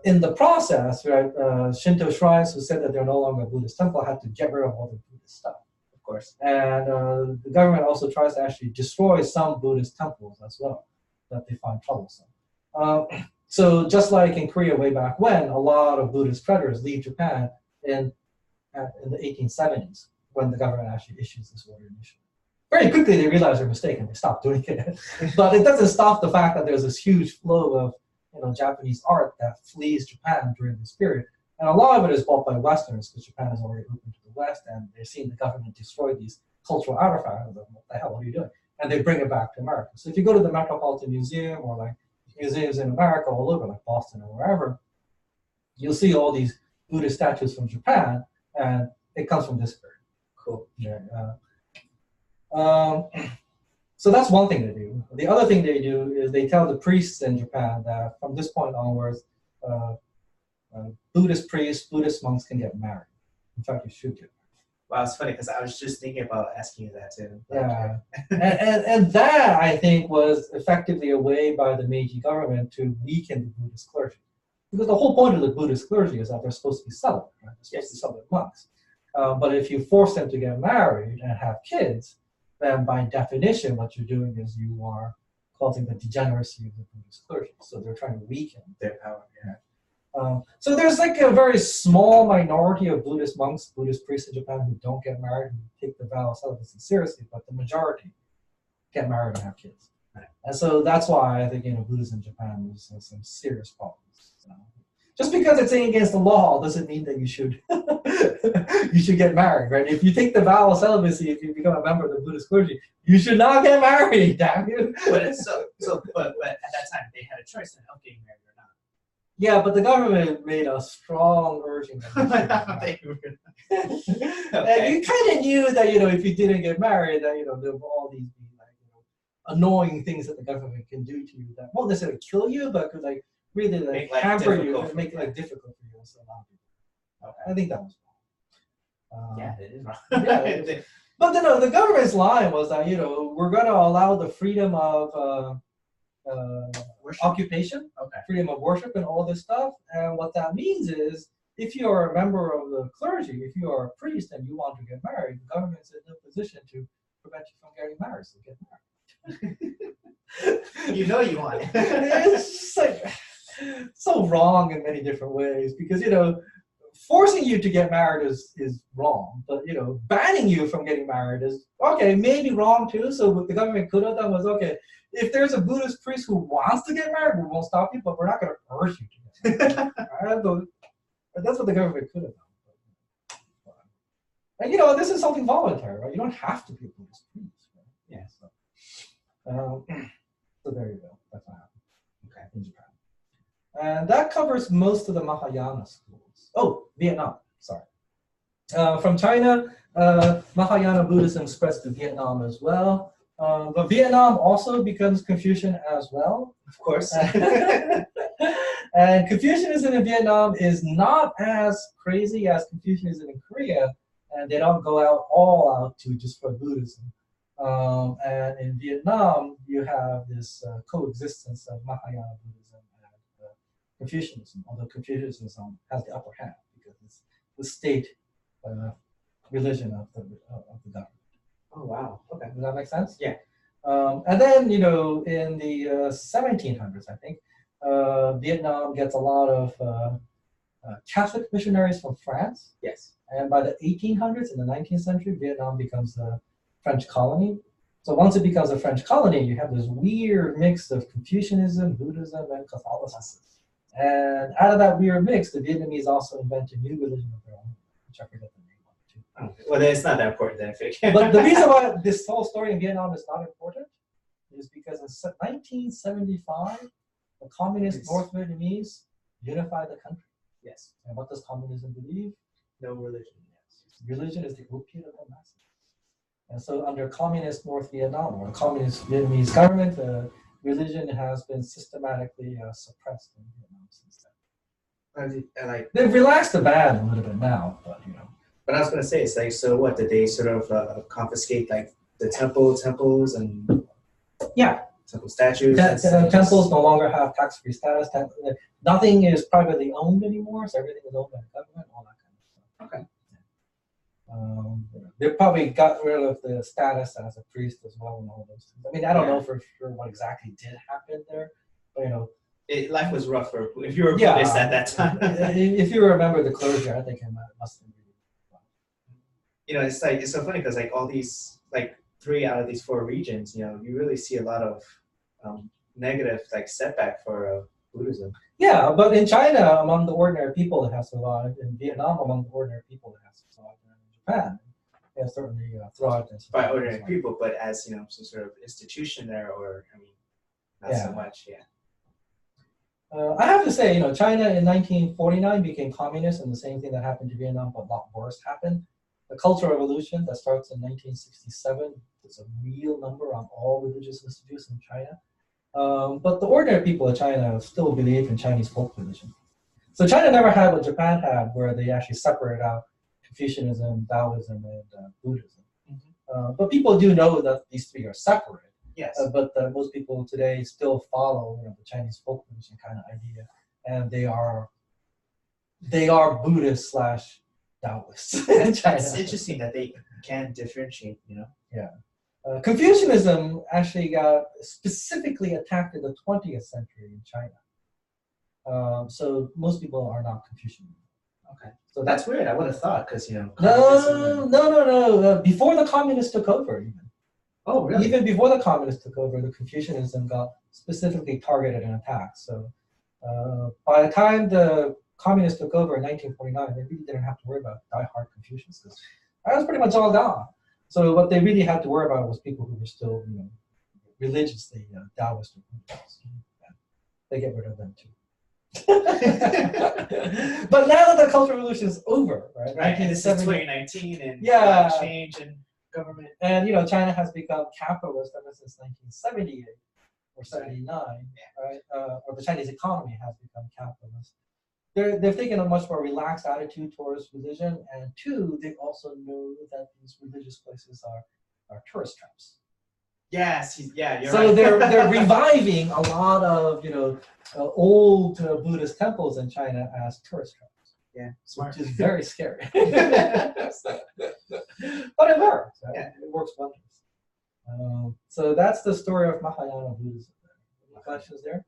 in the process, right, Shinto shrines who said that they're no longer a Buddhist temple had to get rid of all the Buddhist stuff. Of course. And the government also tries to actually destroy some Buddhist temples as well that they find troublesome. So just like in Korea way back when, a lot of Buddhist treaders leave Japan in the 1870s when the government actually issues this order initially. Very quickly they realize their mistake and they stop doing it. But it doesn't stop the fact that there's this huge flow of Japanese art that flees Japan during this period. And a lot of it is bought by Westerners because Japan is already open to the West and they're seeing the government destroy these cultural artifacts. Like, what the hell, what are you doing? And they bring it back to America. So if you go to the Metropolitan Museum or like museums in America all over, like Boston or wherever, you'll see all these Buddhist statues from Japan, and it comes from this period. Cool. Yeah. So that's one thing they do. The other thing they do is they tell the priests in Japan that from this point onwards, Buddhist priests, Buddhist monks can get married. In fact, you should get married. Wow, it's funny because I was just thinking about asking you that too. Yeah, and that I think was effectively a way by the Meiji government to weaken the Buddhist clergy. Because the whole point of the Buddhist clergy is that they're supposed to be celibate, right? They're supposed to be celibate monks. But if you force them to get married and have kids, then by definition, what you're doing is you are causing the degeneracy of the Buddhist clergy. So they're trying to weaken their power. Yeah. So there's like a very small minority of Buddhist monks, Buddhist priests in Japan who don't get married and take the vow of celibacy seriously, but the majority get married and have kids. Right. And so that's why I think Buddhism in Japan has some serious problems. Just because it's saying against the law doesn't mean that you should you should get married, right? If you take the vow of celibacy, if you become a member of the Buddhist clergy, you should not get married, damn you. But at that time they had a choice of getting married or not. Yeah, but the government made a strong urging. Okay. And you kind of knew that if you didn't get married, that there were all these annoying things that the government can do to you that won't necessarily kill you, but could really hamper you and make it difficult for you. So a lot of people. Okay. I think that was wrong. Yeah, it is wrong. Yeah, but the government's line was that we're going to allow the freedom of occupation, freedom of worship, and all this stuff. And what that means is, if you are a member of the clergy, if you are a priest and you want to get married, the government's in no position to prevent you from getting married. So get married. You want it. It's just so wrong in many different ways because forcing you to get married is wrong, but banning you from getting married is maybe wrong too. So what the government could have done was if there's a Buddhist priest who wants to get married, we won't stop you, but we're not going to urge you to get married. Right? That's what the government could have done. And this is something voluntary, right? You don't have to be a Buddhist priest, right? Yeah. So there you go. That's what happened. In Japan. And that covers most of the Mahayana schools. Oh, Vietnam, sorry. From China, Mahayana Buddhism spreads to Vietnam as well. But Vietnam also becomes Confucian as well. Of course. And Confucianism in Vietnam is not as crazy as Confucianism in Korea, and they don't go all out to destroy Buddhism. And in Vietnam, you have this coexistence of Mahayana Buddhism and Confucianism, although Confucianism has the upper hand because it's the state religion of the government. Oh, wow. Okay. Does that make sense? Yeah. And then, in the 1700s, I think, Vietnam gets a lot of Catholic missionaries from France. Yes. And by the 1800s, in the 19th century, Vietnam becomes the French colony. So once it becomes a French colony, you have this weird mix of Confucianism, Buddhism, and Catholicism. And out of that weird mix, the Vietnamese also invented a new religion of their own, which I forget the name of too. Oh, well, then it's not that important then, I think. But the reason why this whole story in Vietnam is not important is because in 1975, the communist North Vietnamese unified the country. Yes. And what does communism believe? No religion. Yes. Religion is the opiate of the masses. And so under communist North Vietnam, or communist Vietnamese government, religion has been systematically suppressed in Vietnam since then. They've relaxed the ban a little bit now, but you know. But I was going to say, it's like, so what, did they sort of confiscate like the temples and yeah, temple statues? Temples no longer have tax-free status. Nothing is privately owned anymore, so everything is owned by the government, all that kind of stuff. Okay. They probably got rid of the status as a priest as well and all those things. I mean, I don't know for sure what exactly did happen there, but you know. Life was rougher if you were Buddhist at that time. If you remember the closure, I think it must have been really fun. You know, it's like, it's so funny because like all these, like 3 out of these 4 regions, you know, you really see a lot of negative like setback for Buddhism. Yeah, but in China, among the ordinary people that have survived, in Vietnam, among the ordinary people that have survived, and in Japan, they have certainly thrived. By ordinary people, but as, you know, some sort of institution there, or, I mean, not so much, yeah. I have to say, you know, China in 1949 became communist, and the same thing that happened to Vietnam, but a lot worse happened. The Cultural Revolution that starts in 1967 is a real number on all religious institutes in China. But the ordinary people of China still believe in Chinese folk religion. So China never had what Japan had, where they actually separated out Confucianism, Taoism, and Buddhism. Mm-hmm. But people do know that these 3 are separate. Yes. But most people today still follow, you know, the Chinese folk religion kind of idea, and they are Buddhist / Taoists in China. It's interesting that they can differentiate, you know. Yeah. Confucianism actually got specifically attacked in the 20th century in China. So most people are not Confucian. Okay. So that's weird. I would have thought, because, you know. No. Before the communists took over, even. Oh, really? Even before the communists took over, the Confucianism got specifically targeted and attacked. So by the time the communists took over in 1949, they really didn't have to worry about die-hard Confucians, because that was pretty much all gone. So what they really had to worry about was people who were still, you know, religiously Taoist or Buddhist. Yeah. They get rid of them too. But now that the Cultural Revolution is over, right? And it's 2019, and change in government. And you know, China has become capitalist ever since 1978 or 79, right? Or the Chinese economy has become capitalist. They've taken a much more relaxed attitude towards religion, and 2, they also know that these religious places are tourist traps. Yes, you're right. So they're reviving a lot of, you know, old Buddhist temples in China as tourist traps. Yeah, smart. Which is very scary. But it works. Right? Yeah. It works wonders. So that's the story of Mahayana Buddhism. Any questions there?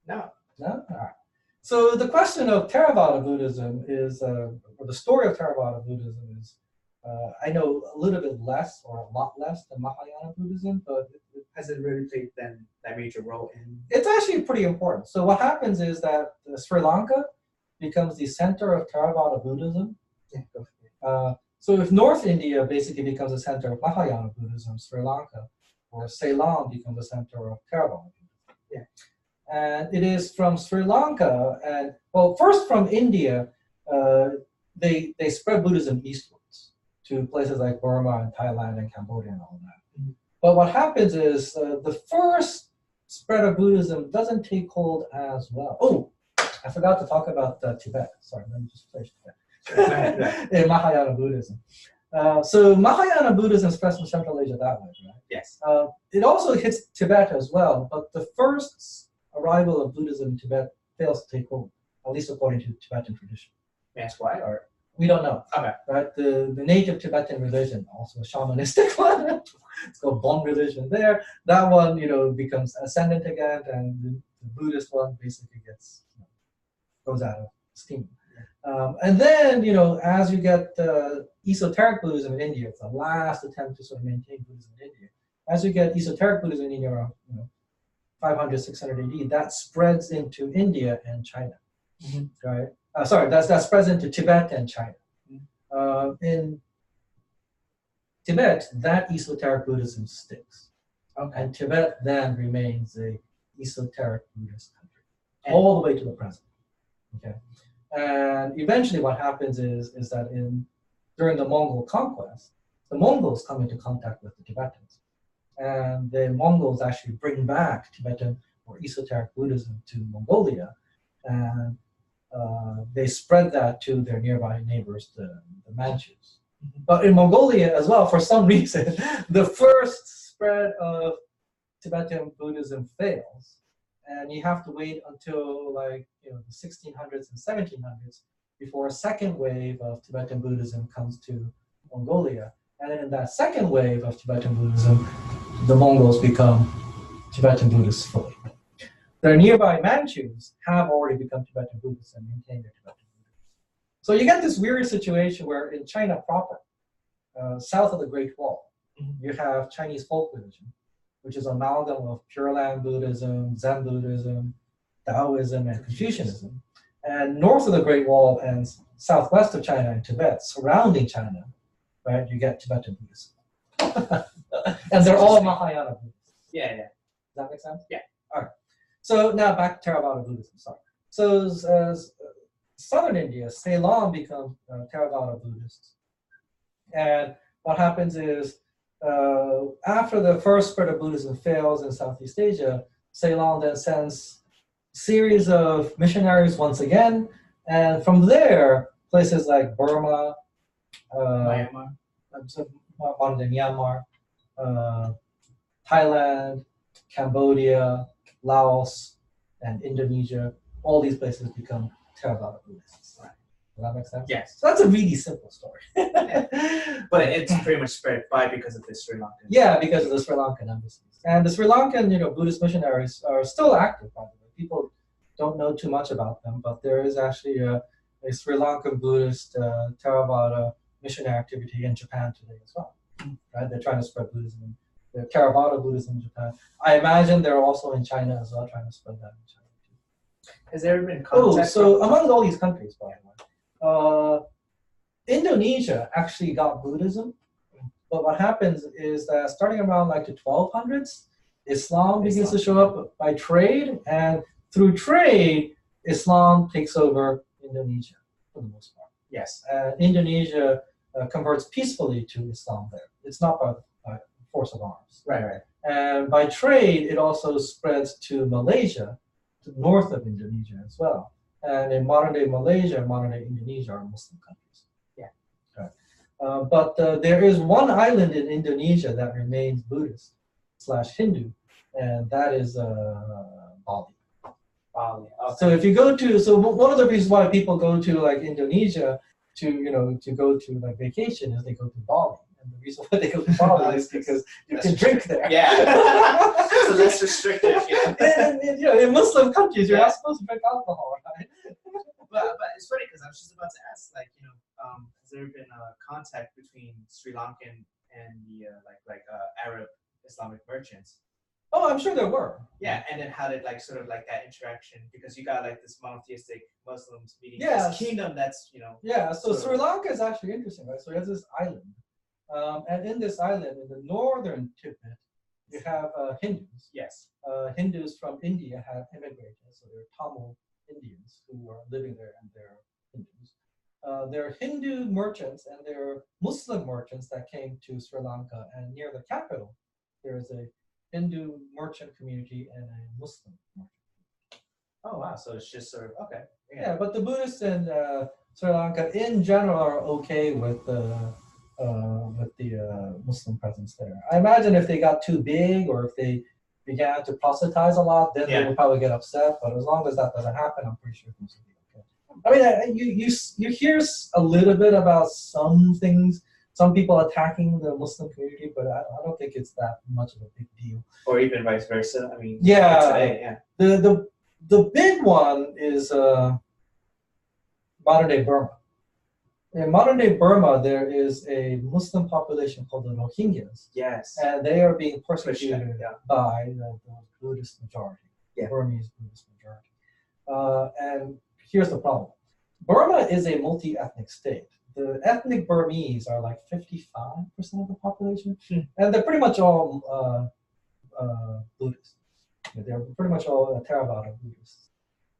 No. No? All right. So the question of Theravada Buddhism is, or the story of Theravada Buddhism is, I know a little bit less, or a lot less than Mahayana Buddhism, but has it really played then that major role in? It's actually pretty important. So what happens is that Sri Lanka becomes the center of Theravada Buddhism. Yeah. So if North India basically becomes the center of Mahayana Buddhism, Sri Lanka or Ceylon becomes the center of Theravada Buddhism. Yeah. And it is from Sri Lanka, and well, first from India, they spread Buddhism eastwards to places like Burma and Thailand and Cambodia and all that. Mm-hmm. But what happens is the first spread of Buddhism doesn't take hold as well. Oh, I forgot to talk about Tibet. Sorry, let me just finish Tibet. In Mahayana Buddhism. So Mahayana Buddhism spreads from Central Asia that way, right? Yes. It also hits Tibet as well, but the first arrival of Buddhism in Tibet fails to take hold, at least according to Tibetan tradition. That's why, or? We don't know. Okay. Right? The native Tibetan religion, also a shamanistic one, it's called Bon religion there. That one, you know, becomes ascendant again, and the Buddhist one basically gets, goes out of steam. And then, as you get esoteric Buddhism in India, it's the last attempt to sort of maintain Buddhism in India. As you get esoteric Buddhism in India around 500, 600 AD, that spreads into India and China, right? Sorry, that spreads into Tibet and China. In Tibet, that esoteric Buddhism sticks. Okay. And Tibet then remains a esoteric Buddhist country, all the way to the present. Okay. And eventually what happens is that during the Mongol conquest, the Mongols come into contact with the Tibetans. And the Mongols actually bring back Tibetan or esoteric Buddhism to Mongolia. And they spread that to their nearby neighbors, the Manchus. But in Mongolia as well, for some reason, the first spread of Tibetan Buddhism fails. And you have to wait until the 1600s and 1700s before a second wave of Tibetan Buddhism comes to Mongolia. And then in that second wave of Tibetan Buddhism, the Mongols become Tibetan Buddhists fully. Their nearby Manchus have already become Tibetan Buddhists and maintain their Tibetan Buddhism. So you get this weird situation where in China proper, south of the Great Wall, you have Chinese folk religion, which is an amalgam of Pure Land Buddhism, Zen Buddhism, Taoism, and Confucianism. And north of the Great Wall and southwest of China and Tibet, surrounding China, right, you get Tibetan Buddhism. And they're all Mahayana Buddhists. Yeah. Does that make sense? Yeah. All right. So now back to Theravada Buddhism. Sorry. So as southern India, Ceylon becomes Theravada Buddhists. And what happens is, after the first spread of Buddhism fails in Southeast Asia, Ceylon then sends a series of missionaries once again, and from there, places like Burma, Myanmar, Myanmar, Thailand, Cambodia, Laos, and Indonesia, all these places become Theravada Buddhists. Right. Does that make sense? Yes. So that's a really simple story. But it's pretty much spread because of the Sri Lankan. Yeah, because of the Sri Lankan embassies. And the Sri Lankan, Buddhist missionaries are still active, by the way. People don't know too much about them, but there is actually a Sri Lankan Buddhist Theravada missionary activity in Japan today as well. Right? They're trying to spread Buddhism. The Theravada Buddhism in Japan. I imagine they're also in China as well, trying to spread that in China too. Has there ever been contact? So among all these countries, by the way, Indonesia actually got Buddhism, but what happens is that starting around the 1200s, Islam begins to show up by trade, and through trade, Islam takes over Indonesia for the most part. Yes. Indonesia converts peacefully to Islam there. It's not by force of arms. Right. And by trade, it also spreads to Malaysia, to the north of Indonesia as well. And in modern-day Malaysia, modern-day Indonesia are Muslim countries. Yeah. Right. But there is one island in Indonesia that remains Buddhist/Hindu, and that is Bali. Bali. Okay. So if you go to, one of the reasons why people go to Indonesia to go to vacation is they go to Bali. And the reason why they go to Bali is because you can drink there. Yeah. So less restrictive. In Muslim countries, you're not supposed to drink alcohol, right? But it's funny because I was just about to ask, has there been contact between Sri Lankan and the Arab Islamic merchants? Oh, I'm sure there were. Yeah, and then how did that interaction? Because you got this monotheistic Muslims meeting Yes. this kingdom that's Yeah, so Sri Lanka is actually interesting, right? So it has this island. And in this island, in the northern Tibet, you have Hindus. Yes. Hindus from India have immigrated, so they're Tamil Indians who are living there, and they're Hindus. There are Hindu merchants and there are Muslim merchants that came to Sri Lanka, and near the capital, there is a Hindu merchant community and a Muslim merchant community. Oh wow! So it's just sort of okay. Yeah, but the Buddhists in Sri Lanka, in general, are okay with the Muslim presence there. I imagine if they got too big or if they began to proselytize a lot, then they would probably get upset. But as long as that doesn't happen, I'm pretty sure things will be okay. I mean, you hear a little bit about some things, some people attacking the Muslim community, but I don't think it's that much of a big deal. Or even vice versa. I mean, yeah, today, yeah. The big one is modern-day Burma. In modern-day Burma, there is a Muslim population called the Rohingyas, Yes. and they are being persecuted yeah. by the Buddhist majority, the Burmese Buddhist majority. And here's the problem. Burma is a multi-ethnic state. The ethnic Burmese are like 55% of the population, and they're pretty much all Buddhist. They're pretty much all Theravada Buddhists.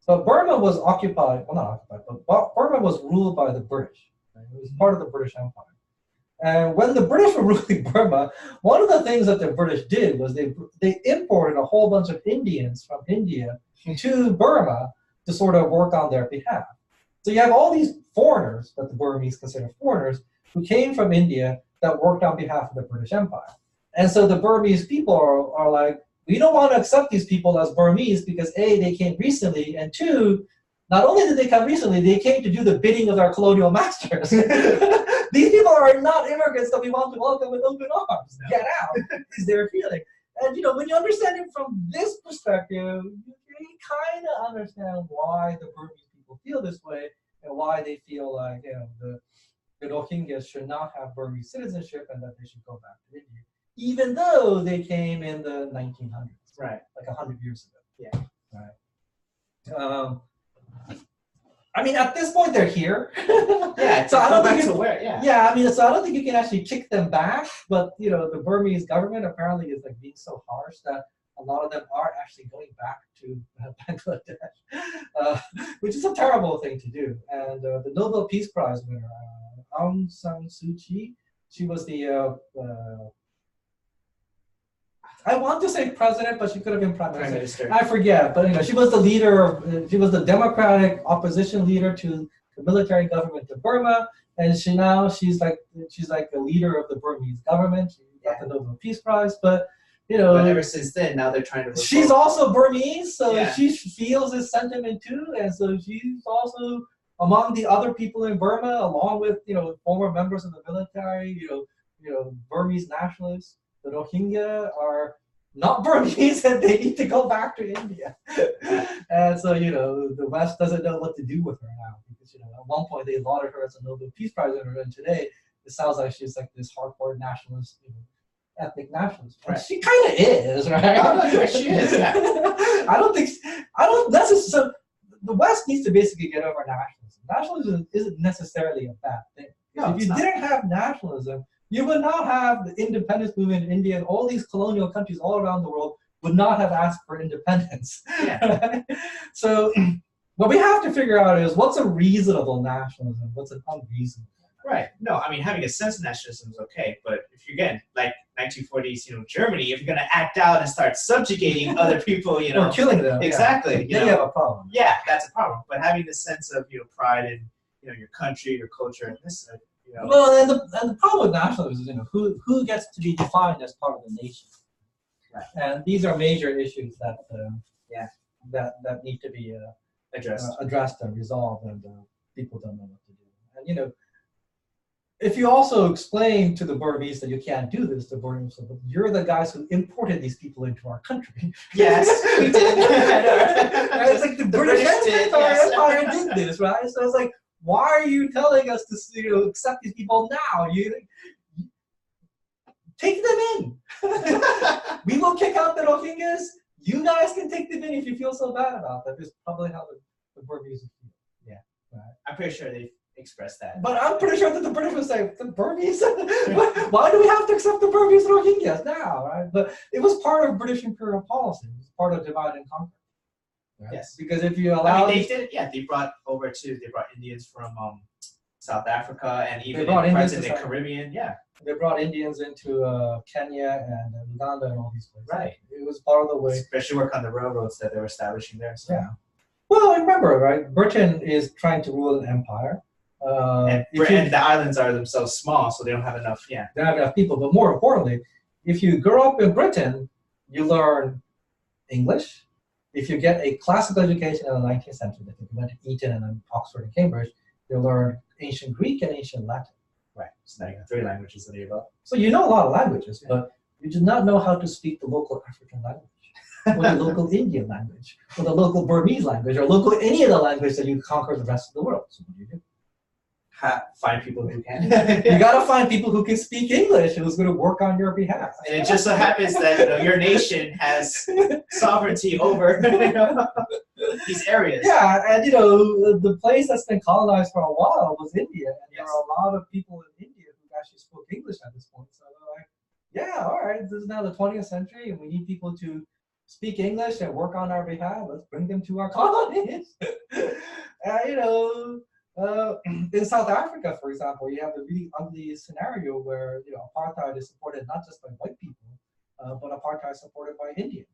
But Burma was occupied, well, not occupied, but Burma was ruled by the British. Right? It was part of the British Empire. And when the British were ruling Burma, one of the things that the British did was they imported a whole bunch of Indians from India to Burma to sort of work on their behalf. So you have all these foreigners that the Burmese consider foreigners who came from India that worked on behalf of the British Empire. And so the Burmese people are like, we don't want to accept these people as Burmese because A, they came recently, and two, not only did they come recently, they came to do the bidding of our colonial masters. These people are not immigrants that we want to welcome with open arms. No. Get out, is their feeling. And when you understand it from this perspective, you kind of understand why the Burmese people feel this way and why they feel like the Rohingyas should not have Burmese citizenship and that they should go back to India, even though they came in the 1900s, right? Like 100 years ago. Yeah. Right. I mean, at this point, they're here. Yeah. So I don't think Yeah. I mean, so I don't think you can actually kick them back. But the Burmese government apparently is like being so harsh that a lot of them are actually going back to Bangladesh, which is a terrible thing to do. And the Nobel Peace Prize winner, Aung San Suu Kyi, she was the I want to say president, but she could have been prime minister. I forget, but she was the leader. She was the democratic opposition leader to the military government of Burma, and she's like a leader of the Burmese government. She got the Nobel Peace Prize, but ever since then, now they're trying to. She's also Burmese, so she feels this sentiment too, and so she's also among the other people in Burma, along with former members of the military, Burmese nationalists. The Rohingya are not Burmese and they need to go back to India. And so, the West doesn't know what to do with her now because, at one point they lauded her as a Nobel Peace Prize winner, and today it sounds like she's like this hardcore nationalist, ethnic nationalist. Right. She kind of is, right? She is, yeah. So the West needs to basically get over nationalism. Nationalism isn't necessarily a bad thing. No, if you didn't have nationalism, you would not have the independence movement in India, and all these colonial countries all around the world would not have asked for independence. Yeah. So what we have to figure out is what's a reasonable nationalism, what's an unreasonable. Right. No, I mean, having a sense of nationalism is okay, but if you're again like 1940s, Germany, if you're going to act out and start subjugating other people, or killing them, exactly, then you have a problem. Yeah, that's a problem. But having the sense of pride in your country, your culture, and this. Well, and the problem with nationalism is who gets to be defined as part of the nation, right? And these are major issues that that need to be addressed and resolved, and people don't know what to do. And if you also explain to the Burmese that you can't do this, the Burmese say, "But you're the guys who imported these people into our country." Yes, we did. It's like the British Empire did this, right? So it's like, why are you telling us to accept these people now? You take them in. We will kick out the Rohingyas. You guys can take them in if you feel so bad about them. Is probably how the Burmese feel. Yeah, right. I'm pretty sure they expressed that. But I'm pretty sure that the British would say, the Burmese? Why do we have to accept the Burmese Rohingyas now? Right? But it was part of British imperial policy. It was part of divide and conquer. Right? Yes. Because if you allow... they did. Yeah, they brought Indians from South Africa and even parts in the Caribbean. Yeah. They brought Indians into Kenya and Uganda and all these places. Right. It was part of the way. Especially work on the railroads that they were establishing there. So. Yeah. Well, remember, right? Britain is trying to rule an empire. And the islands are themselves small, so they don't have enough. Yeah. They don't have enough people. But more importantly, if you grow up in Britain, you learn English. If you get a classical education in the 19th century, like if you went to Eton and then Oxford and Cambridge, you'll learn ancient Greek and ancient Latin. Right. So now you have 3 languages that you know. So you know a lot of languages, but you do not know how to speak the local African language. or the local Indian language, or the local Burmese language, or local any of the language that you conquer the rest of the world. So what do you do? Find people who can. You gotta find people who can speak English and who's going to work on your behalf. And it just so happens that your nation has sovereignty over these areas. Yeah, and the place that's been colonized for a while was India, and there are a lot of people in India who actually spoke English at this point. So they're like, yeah, all right, this is now the 20th century, and we need people to speak English and work on our behalf. Let's bring them to our colonies. In South Africa, for example, you have a really ugly scenario where apartheid is supported not just by white people, but apartheid is supported by Indians.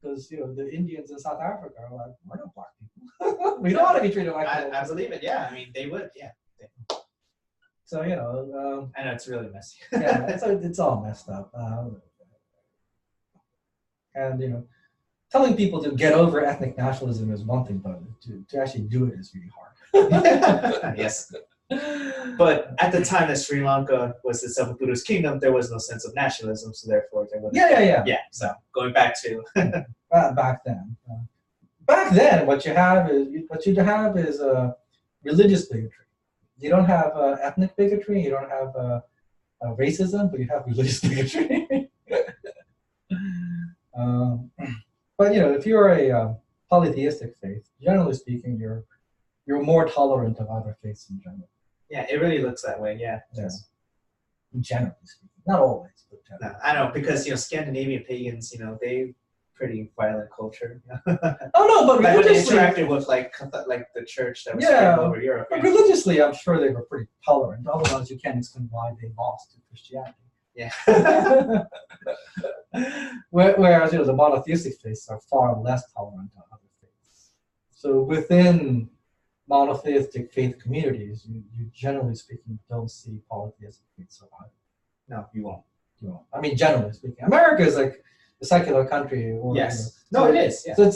Because the Indians in South Africa are like, we're not black people. We don't want to be treated like that. I believe it. Yeah, I mean they would. Yeah. So I know it's really messy. Yeah, it's all messed up. And telling people to get over ethnic nationalism is one thing, but to actually do it is really hard. Yes. But at the time that Sri Lanka was itself a Buddhist kingdom, there was no sense of nationalism, so therefore there wasn't. Yeah. So going back to back then, what you have is religious bigotry. You don't have ethnic bigotry. You don't have racism, but you have religious bigotry. But if you're a polytheistic faith, generally speaking, you're more tolerant of other faiths in general. Yeah, it really looks that way. Yeah. Yes. Generally speaking, not always, but generally. No, I know because Scandinavian pagans, they pretty violent culture. Oh no, but religiously, they interacted with like the church that was spread over Europe. But religiously, I'm sure they were pretty tolerant. Otherwise, you can't explain why they lost to Christianity. Yeah. Whereas the monotheistic faiths are far less tolerant of other faiths. So within monotheistic faith communities, you generally speaking don't see polytheistic faiths survive. No, you won't. I mean, generally speaking, America is like a secular country. Yes. It is. Yeah. So it's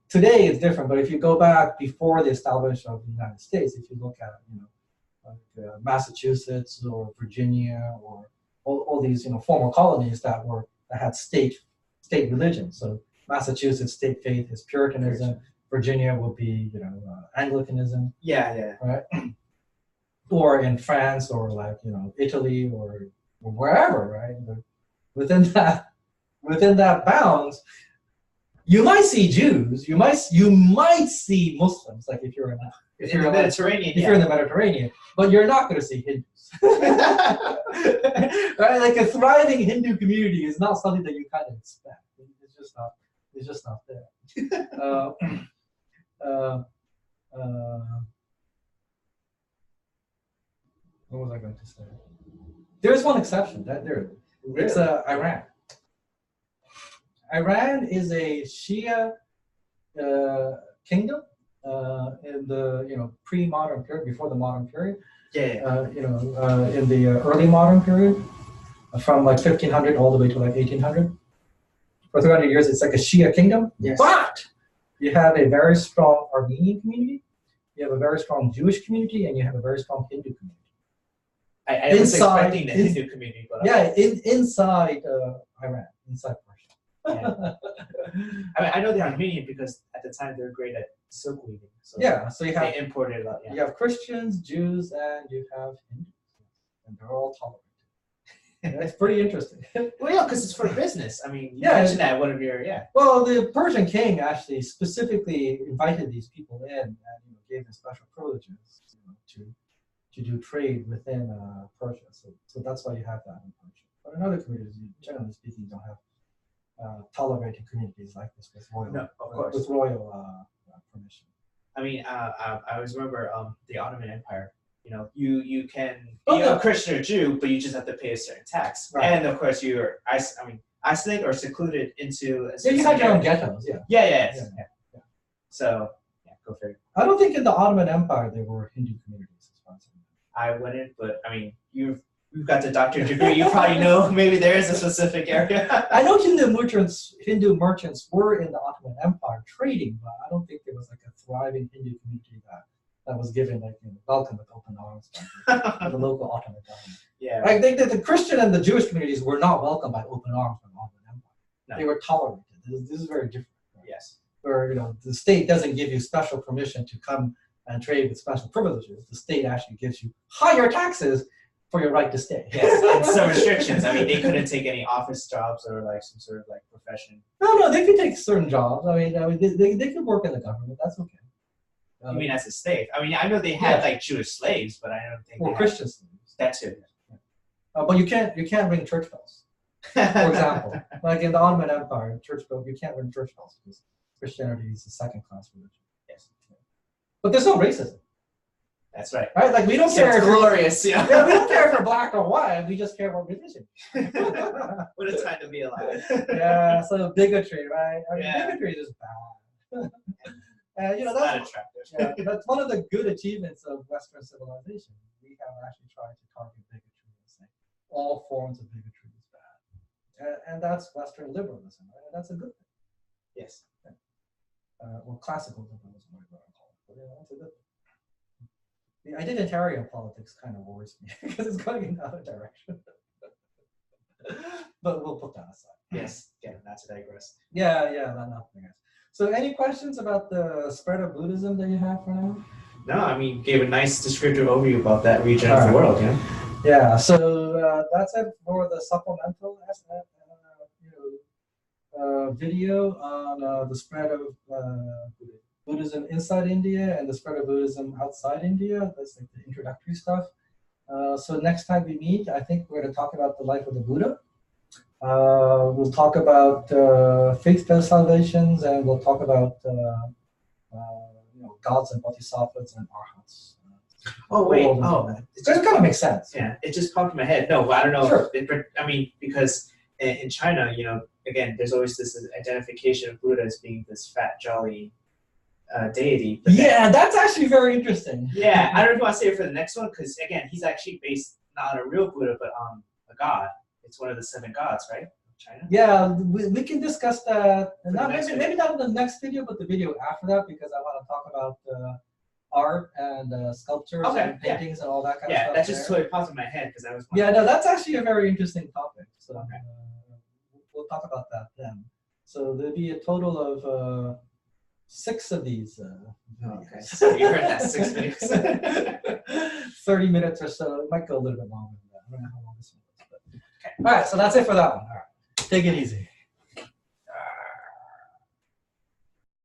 today it's different, but if you go back before the establishment of the United States, if you look at Massachusetts or Virginia or all these former colonies that had state religion. So Massachusetts state faith is Puritanism. Virginia will be Anglicanism. Yeah. Right. Or in France or Italy or wherever, right? But within that bounds, you might see Jews. You might see Muslims, like if you're in the Mediterranean. If you're in the Mediterranean, but you're not going to see Hindus. Right? Like a thriving Hindu community is not something that you kind of expect. It's just not there. What was I going to say? There's one exception. It's Iran. Iran is a Shia kingdom in the pre-modern period, before the modern period. In the early modern period, from 1500 all the way to 1800. For 300 years, it's like a Shia kingdom. Yes. But you have a very strong Armenian community, you have a very strong Jewish community, and you have a very strong Hindu community. I was expecting the Hindu community, but inside Iran, inside Persia. Yeah. I know they're Armenian because at the time they were great at silk weaving. So so you have they imported a lot. Yeah. You have Christians, Jews, and you have Hindus, and they're all tolerant. It's pretty interesting. Well, yeah, because it's for business. I mean, you mentioned that one of your Well, the Persian king actually specifically invited these people in and gave them special privileges to do trade within Persia. So that's why you have that in Persia. But in other communities, generally speaking, you don't have tolerating communities like this with royal permission. I mean, I always remember the Ottoman Empire. You can be a Christian or Jew, but you just have to pay a certain tax. Right. And of course, you're isolated or secluded into. You had your own ghettos. Yeah. So go figure. I don't think in the Ottoman Empire there were Hindu communities. I wouldn't, but I mean, you've got the doctorate degree. You probably know maybe there is a specific area. I know Hindu merchants were in the Ottoman Empire trading, but I don't think there was a thriving Hindu community that was given welcome with open arms by the local Ottoman government. Yeah. The Christian and the Jewish communities were not welcomed by open arms by the Ottoman Empire. No. They were tolerated. This is very different. Yes. Where the state doesn't give you special permission to come and trade with special privileges. The state actually gives you higher taxes for your right to stay. Yes, and some restrictions. I mean, they couldn't take any office jobs or like some sort of like profession. No, they can take certain jobs. I mean, they can work in the government. That's okay. You mean as a slave? I mean, I know they had like Jewish slaves, but I don't think. Well, Christian slaves. That too. But you can't ring church bells. For example, like in the Ottoman Empire, church bell, you can't ring church bells because Christianity is a second-class religion. Yes. But there's no racism. That's right. Right? Like we don't care. It's glorious. Yeah, we don't care if you're black or white. We just care about religion. What a time to be alive. Yeah. So bigotry, right? I mean, Yeah. bigotry is bad. And It's that's not attractive. yeah, that's one of the good achievements of Western civilization. We have actually tried to target bigotry and say all forms of bigotry is bad, and that's Western liberalism, right? And that's a good thing. Yes. Or classical liberalism, whatever I call it. But yeah, that's a good thing. The identitarian politics kind of worries me because it's going in another direction. But we'll put that aside. Yes. Yeah. Not to digress. Yeah, nothing else. So, any questions about the spread of Buddhism that you have for now? No, I mean, gave a nice descriptive overview about that region of the world. Yeah. Yeah. So that's it for the supplemental video on the spread of Buddhism inside India and the spread of Buddhism outside India. That's like the introductory stuff. So next time we meet, I think we're going to talk about the life of the Buddha. We'll talk about faith-based salvations, and we'll talk about gods and bodhisattvas and arhats. Oh wait! It just kind of makes sense. Yeah, it just popped in my head. No, I don't know. Sure. I mean, because in China, again, there's always this identification of Buddha as being this fat, jolly deity. Yeah, that's actually very interesting. Yeah, I don't know if you want to say it for the next one, because again, he's actually based not on a real Buddha, but on a god. It's one of the 7 gods, right? China. Yeah, we can discuss that. Maybe not in the next video, but the video after that, because I want to talk about art and sculptures and paintings and all that kind of stuff. Yeah, that just totally popped in my head because I was. Yeah, no, that's actually a very interesting topic. So we'll talk about that then. So there'll be a total of 6 of these. Okay, so you heard that 6 videos. 30 minutes or so. It might go a little bit longer than that. I don't know how long this one is. But... Okay. All right, so that's it for that one. All right, take it easy.